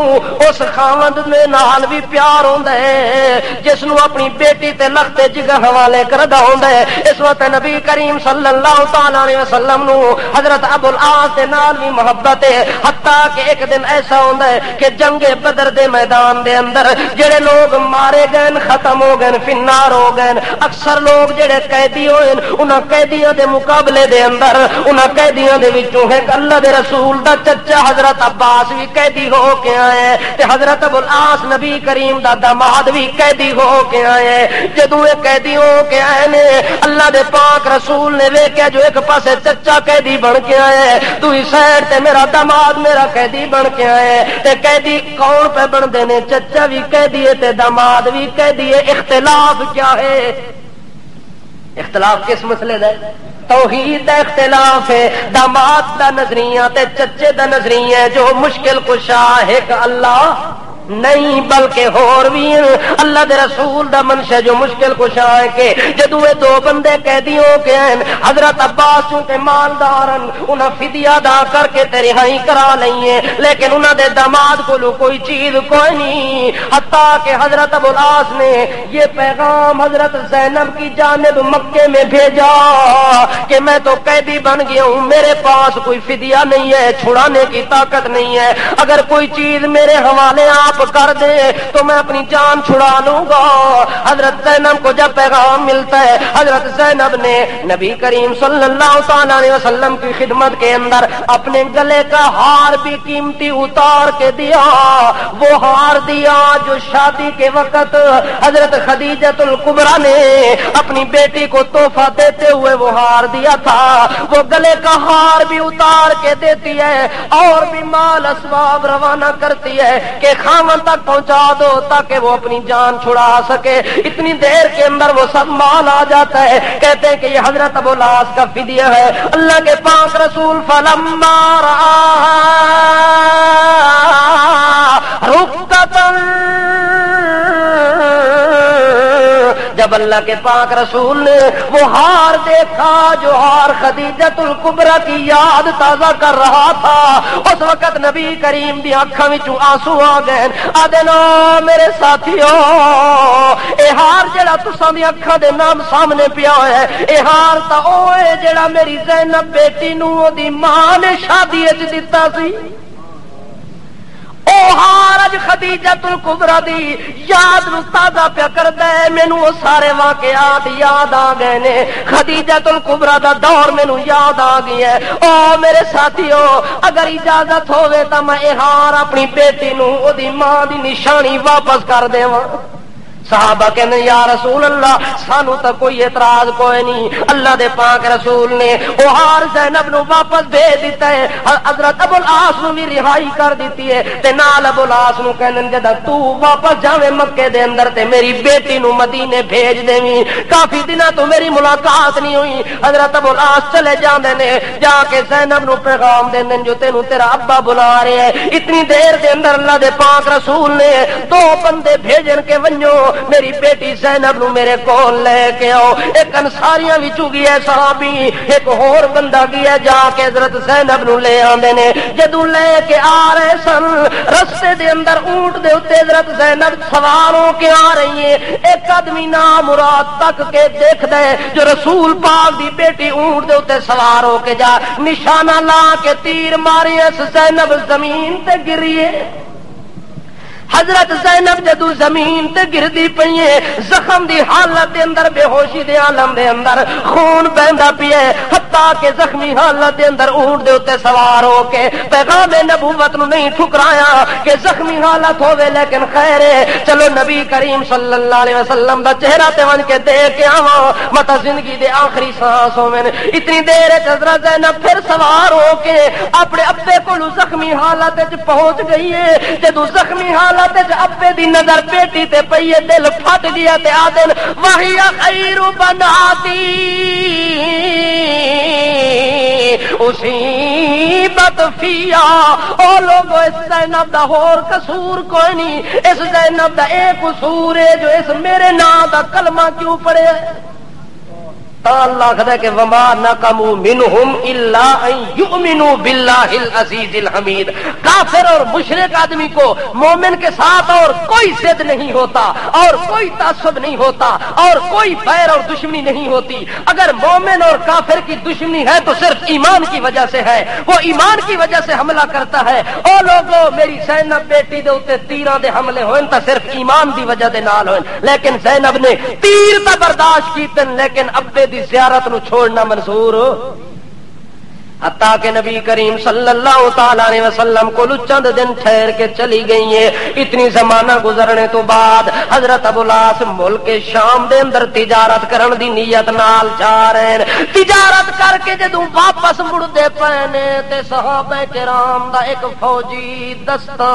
اس خاوند دے نال بھی پیار ہوندا ہے جس نو اپنی بیٹی تے لخت جگر حوالے کردا ہوندا ہے۔ اس وقت نبی کریم صلی اللہ تعالی علیہ وسلم نو حضرت ابو العاص دے نال بھی محبت ہے، حتیٰ کہ ایک دن ایسا ہوندا ہے کہ جنگ بدر دے میدان دے اندر جڑے لوگ مارے گئے ختم ہو گئے فنار ہو گئے، اکثر لوگ جڑے قیدی ہوئے انہاں قیدیاں دے مقابلے دے اندر انہاں قیدیاں دے وچوں ایک اللہ دے رسول دا چچا حضرت عباس بھی قیدی ہو کے آئے تے حضرت ابو العاص نبی کریم دا داماد بھی قیدی ہو کے آئے۔ جدوں یہ قیدی ہو کے آئے نے اللہ دے پاک رسول نے ویکھیا جو ایک پاسے چچا قیدی بن کے آئے، دوئی سائڈ تے میرا داماد میرا قیدی بن کے آئے، تے قیدی کون پہ بن دے نے؟ چچا بھی قیدی ہے تے داماد بھی قیدی ہے۔ اختلاف کیا ہے؟ اختلاف کس مسئلے دا ہے؟ توحید دا اختلاف ہے۔ داماد دا نظریہ تے چچے دا نظریہ جو مشکل کشا ایک اللہ نہیں بلکہ ہور بھی اللہ دے رسول دا منشا جو مشکل کشا ہے کہ جدو یہ دو بندے قیدیوں کے ہیں حضرت عباس چونکہ مالدارن انہاں فدیہ ادا کر کے تے رہائی کرا لئیے لیکن انہاں دے داماد کو کوئی چیز کوئی نہیں حتیٰ کہ حضرت ابو العاص نے یہ پیغام حضرت زینب کی جانب مکے میں بھیجا کہ میں تو قیدی بن گیا ہوں میرے پاس کوئی فدیہ نہیں ہے چھڑانے کی طاقت نہیں ہے اگر کوئی چیز میرے حوالے آپ کر دے تو میں اپنی جان چھڑا لوں گا حضرت زینب کو جب پیغام ملتا ہے حضرت زینب نے نبی کریم صلی اللہ تعالی علیہ وسلم کی خدمت کے اندر اپنے گلے کا ہار بھی قیمتی اتار کے دیا وہ ہار دیا جو شادی کے وقت حضرت خدیجۃ الکبریٰ نے اپنی بیٹی کو تحفہ دیتے ہوئے وہ ہار دیا تھا وہ گلے کا ہار بھی اتار کے دیتی ہے اور بھی مال اسباب روانہ کرتی ہے کہ خاوند تک پہنچا دو تاکہ وہ اپنی جان چھڑا سکے اتنی دیر کے اندر وہ سب مال آ جاتا ہے کہتے ہیں کہ یہ حضرت ابو العاص کا فدیہ ہے اللہ کے پاک رسول فلما جب اللہ کے پاک رسول نے وہ ہار دیکھا جو ہار خدیجۃ الکبریٰ کی یاد تازہ کر رہا تھا اس وقت نبی کریم دی آنکھاں وچوں آنسو آ گئے آدھے نا میرے ساتھیو اے ہار جڑا تساں دی آنکھاں دے نام سامنے پیا ہے اے ہار تا اوے جڑا میری زینب بیٹی نو دی ماں نے شادی وچ دتا سی او ہار اج خدیجۃ الکبریٰ دی یاد نو تازہ پیا کردا ہے مینوں وہ سارے واقعات یاد آ گئے نے خدیجۃ الکبریٰ دا دور مینوں یاد آ گیا ہے او میرے ساتھیو اگر اجازت ہوے تا میں اے ہار اپنی بیٹی نو او دی ماں دی نشانی واپس کر دیواں صحابہ کہنے یا رسول اللہ سانو تا کوئی اعتراض کوئی نہیں اللہ دے پاک رسول نے وہ ہار زینب نو واپس بھیج دیتا ہے حضرت ابو العاص نو بھی رہائی کر دیتی ہے تے نال ابو العاص نو کہنے جدا تو واپس جاویں مکے دے اندر تے میری بیٹی نو مدینے بھیج دیویں کافی دنوں تو میری ملاقات نہیں ہوئی حضرت ابو العاص چلے جاندے نے جا کے زینب نو پیغام دیندے جو تینو تیرا ابا بلا رہے ہیں اتنی دیر دے اندر اللہ دے پاک رسول نے دو بندے بھیجن کے ونجو میری بیٹی زینب نو میرے کول لے کے آؤ ایک انصاریاں وچوں گیا صحابی ایک اور بندہ گیا جا کے حضرت زینب نو لے آندے نے جدوں لے کے آ رہے سن رستے دے اندر اونٹ دے اوتے حضرت زینب سوار ہو کے آ رہی ہے ایک آدمی نامراد تک کے دیکھدا ہے جو رسول پاک دی بیٹی اونٹ دے اوتے سوار ہو کے جا نشانہ لا کے تیر مارے اس زینب زمین تے گری ہے حضرت زینب جدو زمین تے گردی پئی ہے زخم دی حالت دے اندر بے ہوشی دے عالم دے اندر خون بہندا پیا ہے حتیٰ کہ زخمی حالت دے اندر اونٹ دے اوتے سوار ہو کے پیغام نبوت نو نہیں ٹھکرایا کہ زخمی حالت ہوے لیکن خیر ہے چلو نبی کریم صلی اللہ علیہ وسلم دا چہرہ تے ون کے دیکھ کے آواں متا زندگی دے آخری سانس ہوویں اتنی دیر حضرت زینب پھر سوار ہو کے اپنے ابے کولوں زخمی حالت وچ پہنچ گئی ہے جدوں زخمی حالت ابے دی نظر بیٹی تے پئی ہے دل پھٹ گیا تے آدن وہی خیر بناتی اصیبت فیا او لوگو اس زینب دا ہور قصور کوئی نہیں اس زینب دا ایک قصور ہے جو اس میرے نام دا کلمہ کیوں پڑھے اللہ کہتا کہ وما نقموا منہم الا ان یؤمنوا باللہ العزیز الحمید کافر اور مشرک آدمی کو مومن کے ساتھ اور کوئی ضد نہیں ہوتا اور کوئی تعصب نہیں ہوتا اور کوئی بیر اور دشمنی نہیں ہوتی اگر مومن اور کافر کی دشمنی ہے تو صرف ایمان کی وجہ سے ہے وہ ایمان کی وجہ سے حملہ کرتا ہے او لوگوں میری زینب بیٹی دے اوتے تیراں دے حملے ہوئن تا صرف ایمان دی وجہ دے نال ہوئن لیکن زینب نے تیر تا برداشت کیتن لیکن ابے زیارت نو چھوڑنا منظور حتیٰ کہ نبی کریم صلی اللہ تعالی علیہ وسلم کو چند دن ٹھہر کے چلی گئی ہے اتنی زمانہ گزرنے تو بعد حضرت ابو العاص ملک شام دے اندر تجارت کرن دی نیت نال جا رہے ہیں تجارت کر کے جدوں واپس مڑدے پے تے صحابہ کرام دا ایک فوجی دستہ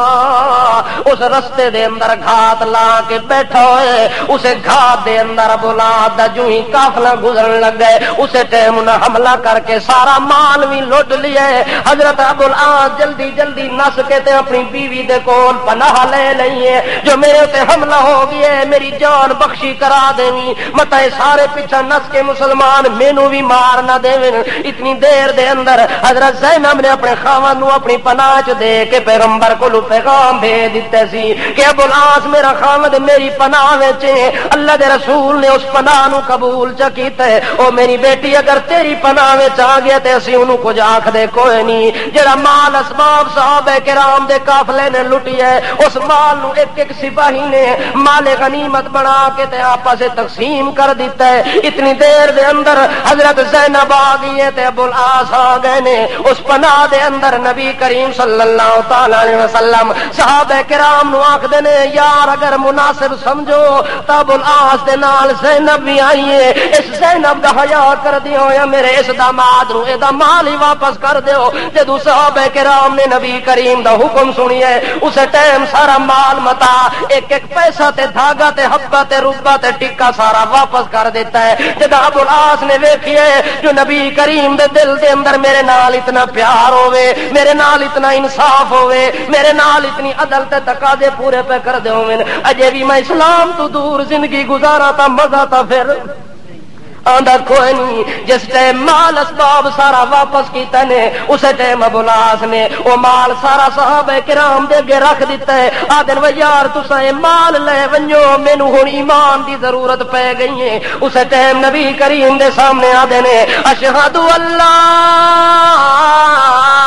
اس رستے دے اندر گھات لا کے بیٹھا ہوئے اسے گھات دے اندر ابو العاص دا جو ہی قافلہ گزرن لگ گئے اسے ٹائم نہ حملہ کر کے سارا مال بھی لٹ لیا ہے۔ حضرت ابو العاص جلدی جلدی نس کے تے اپنی بیوی دے کول پناہ لے لئیے، جو میرے تے حملہ ہو گیا ہے میری جان بخشی کرا دیویں، مت سارے پیچھے نس کے مسلمان مینوں بھی مار نہ دیویں۔ اتنی دیر دے اندر حضرت زینب نے اپنے خاوند نو اپنی پناہ چ دے کے پیغمبر کو پیغام بھیج دیتے سی کہ ابو العاص میرا خاوند میری پناہ وچ ہے، اللہ دے رسول نے اس پناہ نو قبول چ کیتا ہے۔ او میری بیٹی اگر تیری پناہ وچ آ گیا تے اسی اونوں کچھ آکھ دے کوئی نہیں، جڑا مال اسباب صحابہ کرام دے قافلے نے لٹیا ہے اس مال نو ایک ایک سپاہی نے مال غنیمت بنا کے تے آپس سے تقسیم کر دیتا ہے۔ اتنی دیر دے اندر حضرت زینب آ گئی ہے تے ابو العاص آ گئے نے اس پناہ دے اندر۔ نبی کریم صلی اللہ تعالی علیہ وسلم صحابہ کرام نو آکھدے نے یار اگر مناسب سمجھو تا ابو العاص دے نال زینب بھی آئی ہے، اس زینب دا حیا کر دیو یا میرے اس داماد نو اے دا مال ہی واپس کر دیو۔ جدوں صحابہ کرام نے نبی کریم دا حکم سنیا اس ٹائم سارا مال متا ایک ایک پیسہ تے دھاگا تے حبہ تے روبہ تے ٹکا سارا واپس کر دیتا ہے۔ جدا ابو العاص نے ویکھیا جو نبی کریم دے دل دے اندر میرے نال اتنا پیار ہوے، میرے نال اتنا انصاف ہوے، میرے نال اتنی عدل تے تقاضے پورے پہ کر دے ہوئے، اجے بھی میں اسلام تو دور زندگی گزارا تا مزہ تا پھر آندا کوئی نہیں۔ جس ٹائم مال اسباب سارا واپس کیتا نے اس ٹائم ابو العاص نے وہ مال سارا صحابہ کرام دے اگے رکھ دیتا ہے۔ آدن و یار تساں اے مال لے ونجو مینوں ہن ایمان دی ضرورت پے گئی ہے۔ اس ٹائم نبی کریم دے سامنے آدے نے اشہد اللہ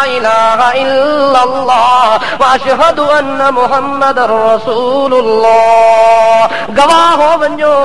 الہ الا اللہ واشہد ان محمد رسول اللہ، گواہ ہو ونجو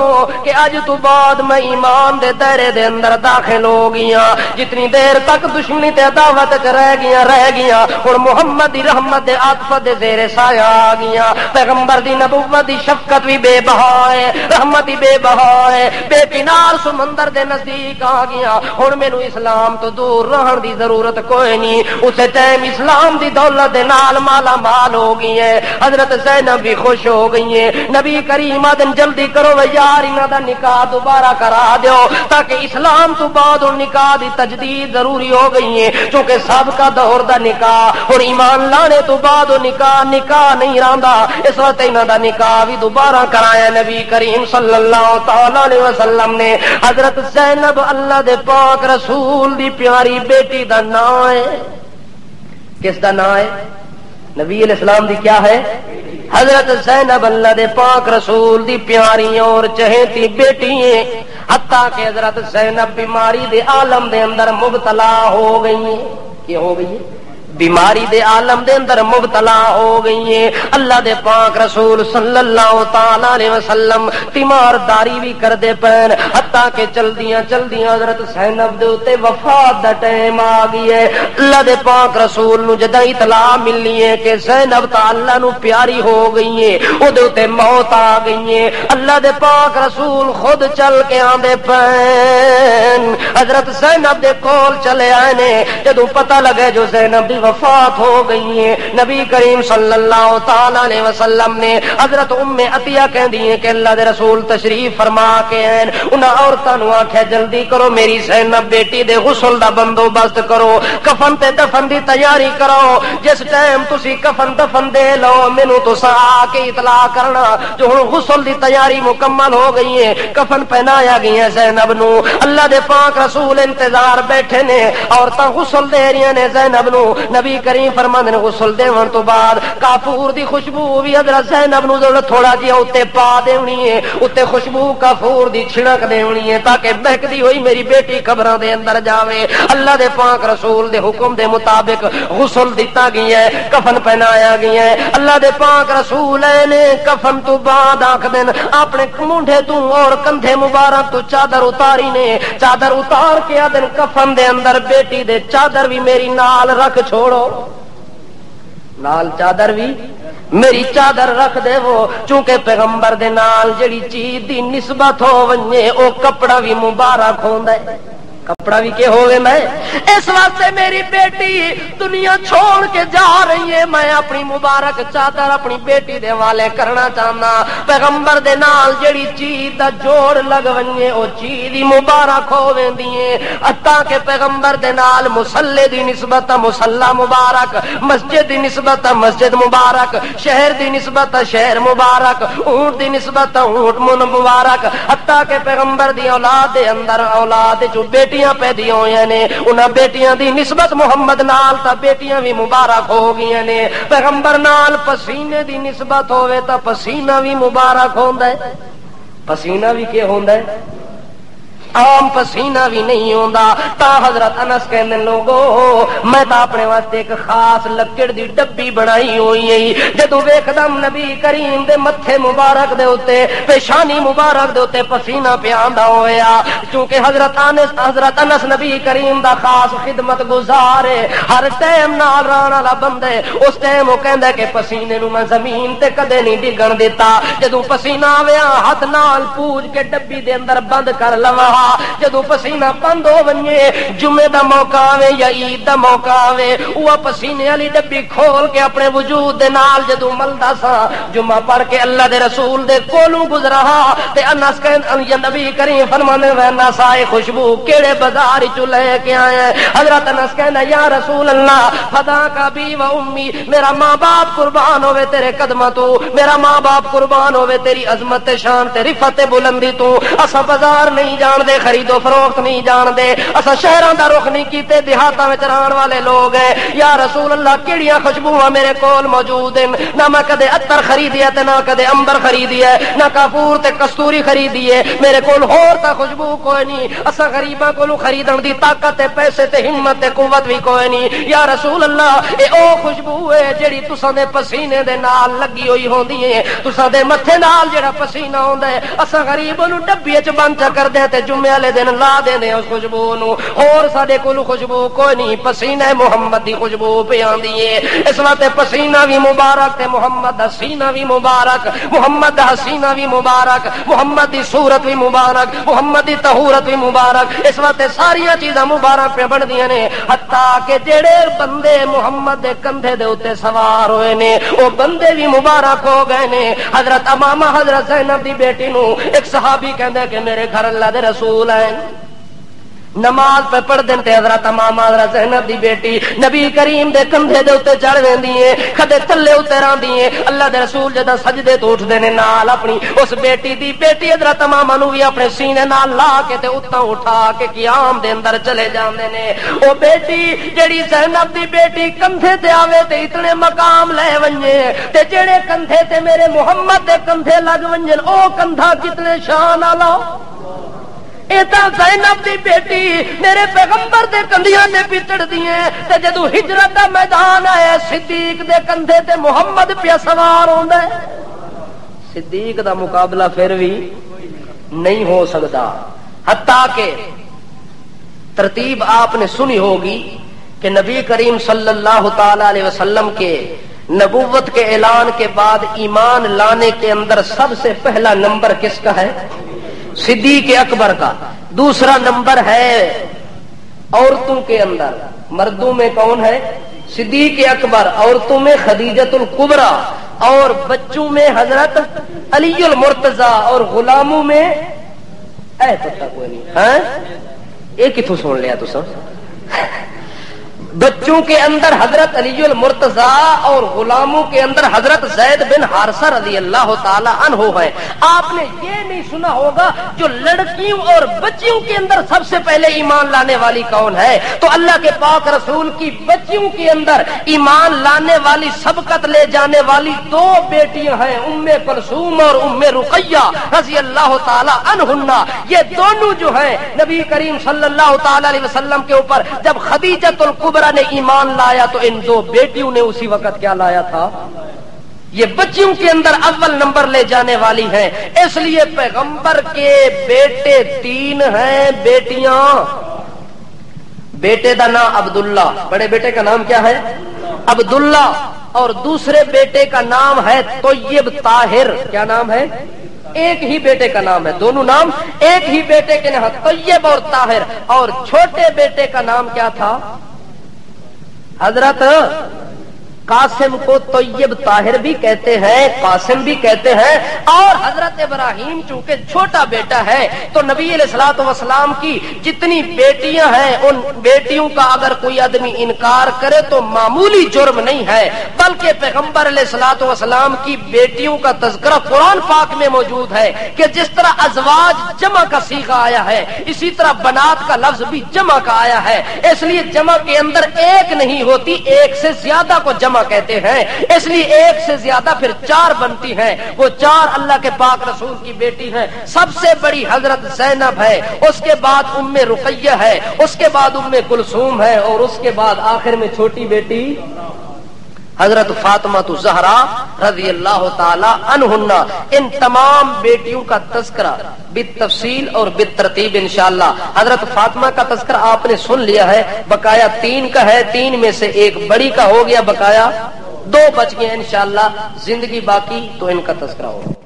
کہ اج تو بعد میں ایمان دے دائرے دے اندر داخل ہو گیا۔ جتنی دیر تک دشمنی تے عداوت رہ گیا ہن محمد دی رحمت دے عاطفت دے زیر سایہ آ گیا۔ پیغمبر دی نبوت دی شفقت بھی بے بہا ہے، رحمت بھی بے بہا ہے، بے کنار سمندر دے نزدیک آ گیا۔ ہن مینوں اسلام تو دور رہن دی ضرورت کوئی نہیں۔ اس ٹائم اسلام دی دولت دے نال مالا مال ہو گئی ہے۔ حضرت زینب بھی خوش ہو گئی ہے۔ نبی کریم آدن جلدی کرو یار انہاں دا نکاح دوبارہ کرا دیو تاکہ اسلام تو بعد ان نکاح دی تجدید ضروری ہو گئی ہے، چونکہ سابقہ دور دا نکاح اور ایمان لانے تو بعد نکاح نہیں رہندا، اس وقت انہاں دا نکاح بھی دوبارہ کرایا نبی کریم صلی اللہ تعالی علیہ وسلم نے۔ حضرت زینب اللہ دے پاک رسول دی پیاری بیٹی دا نام ہے، کس دا نام ہے؟ نبی علیہ السلام دی کیا ہے؟ حضرت زینب اللہ دے پاک رسول دی پیاری اور چہیتی بیٹی ہے۔ حتیٰ کہ حضرت زینب بیماری دے عالم دے اندر مبتلا ہو گئی ہیں۔ کیا ہو گئی ہے؟ بیماری دے عالم دے اندر مبتلا ہو گئی ہیں۔ اللہ دے پاک رسول صلی اللہ تعالی علیہ وسلم تیمارداری بھی کر دے پین، حتیٰ کہ چلدیاں حضرت زینب دے اوتے وفات دا ٹائم آ گئی ہے۔ اللہ دے پاک رسول نو جداں اطلاع ملی ہے کہ زینب تا اللہ نو پیاری ہو گئی ہے، او دے اوتے موت آ گئی ہے، اللہ دے پاک رسول خود چل کے آندے پین حضرت زینب دے کول چلے آئے نے۔ جدوں پتہ لگے جو زینب دی وفات ہو گئی ہے، نبی کریم صلی اللہ تعالی علیہ وسلم نے حضرت ام عطیہ کہندی ہے کہ اللہ دے رسول تشریف فرما کے ہیں، انہاں عورتاں نو آکھیا جلدی کرو میری زینب بیٹی دے غسل دا بندوبست کرو، کفن تے دفن دی تیاری کرو، جس ٹائم تسی کفن دفن دے لو مینوں تساں آ کے اطلاع کرنا جو ہن غسل دی تیاری مکمل ہو گئی ہے، کفن پہنایا گئی ہے زینب نو۔ اللہ دے پاک رسول انتظار بیٹھے نے، عورتاں غسل دے رہی نے زینب نو۔ نبی کریم فرماندے نے غسل دیون تو بعد کافور دی خوشبو بھی حضرت زینب نو تھوڑا جہا اوتے پا دینی ہے، اوتے خوشبو کافور دی چھڑک دینی ہے تاکہ بہکدی ہوئی میری بیٹی قبراں دے اندر جاوے۔ اللہ دے پاک رسول دے حکم دے مطابق غسل دتا گیا ہے، کفن پہنایا گیا ہے۔ اللہ دے پاک رسول نے کفن تو بعد آکھ دین اپنے مونڈے تو اور کندھے مبارک تو چادر اتاری نے، چادر اتار کے آدن کفن دے اندر بیٹی دے چادر بھی میری نال رکھ چھوڑو، نال چادر بھی میری چادر رکھ دے وہ، چونکہ پیغمبر دے نال جڑی چیز دی نسبت ہو ونجے او کپڑا بھی مبارک ہوندا ہے، کپڑا بھی کہ ہوئے میں اس واسطے میری بیٹی دنیا چھوڑ کے جا رہی ہے، میں اپنی مبارک چادر اپنی بیٹی دے والے کرنا چاہنا، پیغمبر دے نال جڑی چیز دا جوڑ لگ ونجے او چیز دی مبارک ہو ویندی ہے، اتا کہ پیغمبر دے نال مصلی دی نسبت مصلی مبارک، مسجد دی نسبت مسجد مبارک، شہر دی نسبت شہر مبارک، اونٹ دی نسبت اونٹ مبارک، اتا کہ پیغمبر دی اولاد دے اندر اولاد جو بیٹیاں پیدا ہوئی نے انہاں بیٹیاں دی نسبت محمد نال تا بیٹیاں بھی مبارک ہو گئی نے، پیغمبر نال پسینے دی نسبت ہوئے تا پسینہ بھی مبارک ہوندا ہے، پسینہ بھی کہ ہوندا ہے عام پسینہ بھی نہیں ہوندا، تا حضرت انس کہندے لوگو میں تا اپنے واسطے ایک خاص لکڑ دی ڈبی بنائی ہوئی ہے، جدوں ویکھدم نبی کریم دے متھے مبارک دے اوتے پیشانی مبارک دے اوتے پسینہ پیاندا ہویا، کیونکہ حضرت انس نبی کریم دا خاص خدمت گزار ہے، ہر ٹائم نال رہن والا بندہ ہے، اس ٹائم وہ کہندا کہ پسینے نو میں زمین تے کدے نہیں ڈگن دیتا، جدوں پسینہ آویا ہاتھ نال پوج کے ڈبی دے اندر بند کر لواں، جدو پسینہ بند ہو ونجے جمعے دا موقع آوے یا عید دا موقع آوے وہ پسینے والی ڈبی کھول کے اپنے وجود دے نال جدو ملدا سا جمعہ پڑھ کے اللہ دے رسول دے کولوں گزرا تے انس کہندے نبی کریم فرماندے وے نسا خوشبو کیڑے بازار چ لے کے آئے، حضرت انس کہندا یا رسول اللہ فدا کا بی و امی، میرا ماں باپ قربان ہوے تیرے قدماں تو، میرا ماں باپ قربان ہوے تیری عظمت تے شان تے رفعت بلندی تو، اسا بازار نہیں جان دے، خرید و فروخت نہیں جان دے، اسا شہراں دا رخ نہیں کیتے، دیہاتاں وچ رہن والے لوگ ہیں، یا رسول اللہ کیڑیاں خوشبوواں میرے کول موجود ہیں، نہ میں کدے عطر خریدی ہے تے نہ کدے انبر خریدی ہے، نہ کافور تے کستوری خریدی ہے، میرے کول ہور تا خوشبو کوئی نہیں، اسا غریباں کولوں خریدن دی طاقت تے پیسے تے ہمت تے قوت بھی کوئی نہیں، یا رسول اللہ اے او خوشبو ہے جڑی تساں دے پسینے دے نال لگی ہوئی ہوندی ہے، تساں دے متھے نال جڑا پسینہ ہوندا ہے اسا غریب نوں ڈبی وچ بند کر دے تے جمعے والے دن لا دے اس خوشبو نو، اور ساڈے کول خوشبو کوئی نہیں، پسینہ محمد دی خوشبو پہ آندی ہے، اس واسطے پسینہ بھی مبارک تے محمد دا سینہ بھی مبارک، محمد دا حسینہ بھی مبارک، محمد دی صورت بھی مبارک، محمد دی طہورت بھی مبارک، اس واسطے ساریاں چیزاں مبارک پہ بندیاں نے، حتیٰ کہ جڑے بندے محمد دے کندھے دے اوتے سوار ہوئے نے او بندے بھی مبارک ہو گئے نے، حضرت امامہ حضرت زینب دی بیٹی نو ایک صحابی کہندا کہ میرے گھر اللہ دے رسول ہیں، نماز پہ پڑھ دین تے حضرت امامہ حضرت زینب دی بیٹی نبی کریم دے کندھے دے اوتے چڑھ ویندی ہے، کدے تھلے اتر آندی ہے، اللہ دے رسول جدا سجدے تو اٹھدے نے نال اپنی اس بیٹی حضرت امامہ نو بھی اپنے سینے نال لا کے تے اتاں اٹھا کے قیام دے اندر چلے جاندے نے، او بیٹی جڑی زینب دی بیٹی کندھے تے آوے تے اتنے مقام لے ونجے تے جڑے کندھے تے میرے محمد دے کندھے لگ ونجن او کندھا کتنے شان والا، ایتا زینب دی بیٹی میرے پیغمبر دے کندھیاں تے پچڑ دیے تے جدوں ہجرت دا میدان آیا صدیق دے کندھے تے محمد پیا سوار ہوندا ہے، صدیق دا مقابلہ پھر بھی نہیں ہو سکتا، حتیٰ کہ ترتیب آپ نے سنی ہوگی کہ نبی کریم صلی اللہ تعالی علیہ وسلم کے نبوت کے اعلان کے بعد ایمان لانے کے اندر سب سے پہلا نمبر کس کا ہے؟ صدیق اکبر کا، دوسرا نمبر ہے عورتوں کے اندر، مردوں میں کون ہے؟ صدیق اکبر، عورتوں میں خدیجۃ الکبریٰ، اور بچوں میں حضرت علی المرتضیٰ، اور غلاموں میں پتہ کوئی نہیں، ہاں یہ کتوں سن لیا تو سب، بچوں کے اندر حضرت علی المرتضیٰ اور غلاموں کے اندر حضرت زید بن حارثہ رضی اللہ تعالی عنہ ہے۔ آپ نے یہ نہیں سنا ہوگا جو لڑکیوں اور بچیوں کے اندر سب سے پہلے ایمان لانے والی کون ہے؟ تو اللہ کے پاک رسول کی بچیوں کے اندر ایمان لانے والی سبقت لے جانے والی دو بیٹیاں ہیں، ام کلثوم اور ام رقیہ رضی اللہ تعالی عنہن۔ یہ دونوں جو ہیں نبی کریم صلی اللہ تعالی علیہ وسلم کے اوپر جب خدیجۃ الکبریٰ نے ایمان لایا تو ان دو بیٹیوں نے اسی وقت کیا لایا تھا؟ یہ بچیوں کے اندر اول نمبر لے جانے والی ہیں، اس لیے پیغمبر کے بیٹے تین ہیں، بیٹیاں، بیٹے دا نام عبداللہ، بڑے بیٹے کا نام کیا ہے؟ عبداللہ، اور دوسرے بیٹے کا نام ہے طیب طاہر، کیا نام ہے؟ ایک ہی بیٹے کا نام ہے، دونوں نام ایک ہی بیٹے کے نام، طیب اور طاہر. اور چھوٹے بیٹے کا نام کیا تھا؟ حضرت قاسم کو طیب طاہر بھی کہتے ہیں، قاسم بھی کہتے ہیں. اور حضرت ابراہیم چونکہ چھوٹا بیٹا ہے تو نبی علیہ الصلوۃ والسلام کی جتنی بیٹیاں ہیں ان بیٹیوں کا اگر کوئی آدمی انکار کرے تو معمولی جرم نہیں ہے، بلکہ پیغمبر علیہ الصلوۃ والسلام کی بیٹیوں کا تذکرہ قرآن پاک میں موجود ہے کہ جس طرح ازواج جمع کا صیغہ آیا ہے اسی طرح بنات کا لفظ بھی جمع کا آیا ہے. اس لیے جمع کے اندر ایک نہیں ہوتی، ایک سے زیادہ کو جمع کہتے ہیں. اس لیے ایک سے زیادہ پھر 4 بنتی ہیں. وہ 4 اللہ کے پاک رسول کی بیٹی ہیں. سب سے بڑی حضرت زینب ہے، اس کے بعد ام رقیہ ہے، اس کے بعد ام کلثوم ہے، اور اس کے بعد آخر میں چھوٹی بیٹی حضرت فاطمہ الزہرا رضی اللہ تعالی عنہن. ان تمام بیٹیوں کا تذکرہ بالتفصیل اور بالترتیب انشاءاللہ. حضرت فاطمہ کا تذکرہ آپ نے سن لیا ہے، بقایا 3 کا ہے، 3 میں سے ایک بڑی کا ہو گیا، بقایا 2 بچ گئے. انشاءاللہ زندگی باقی تو ان کا تذکرہ ہوگا.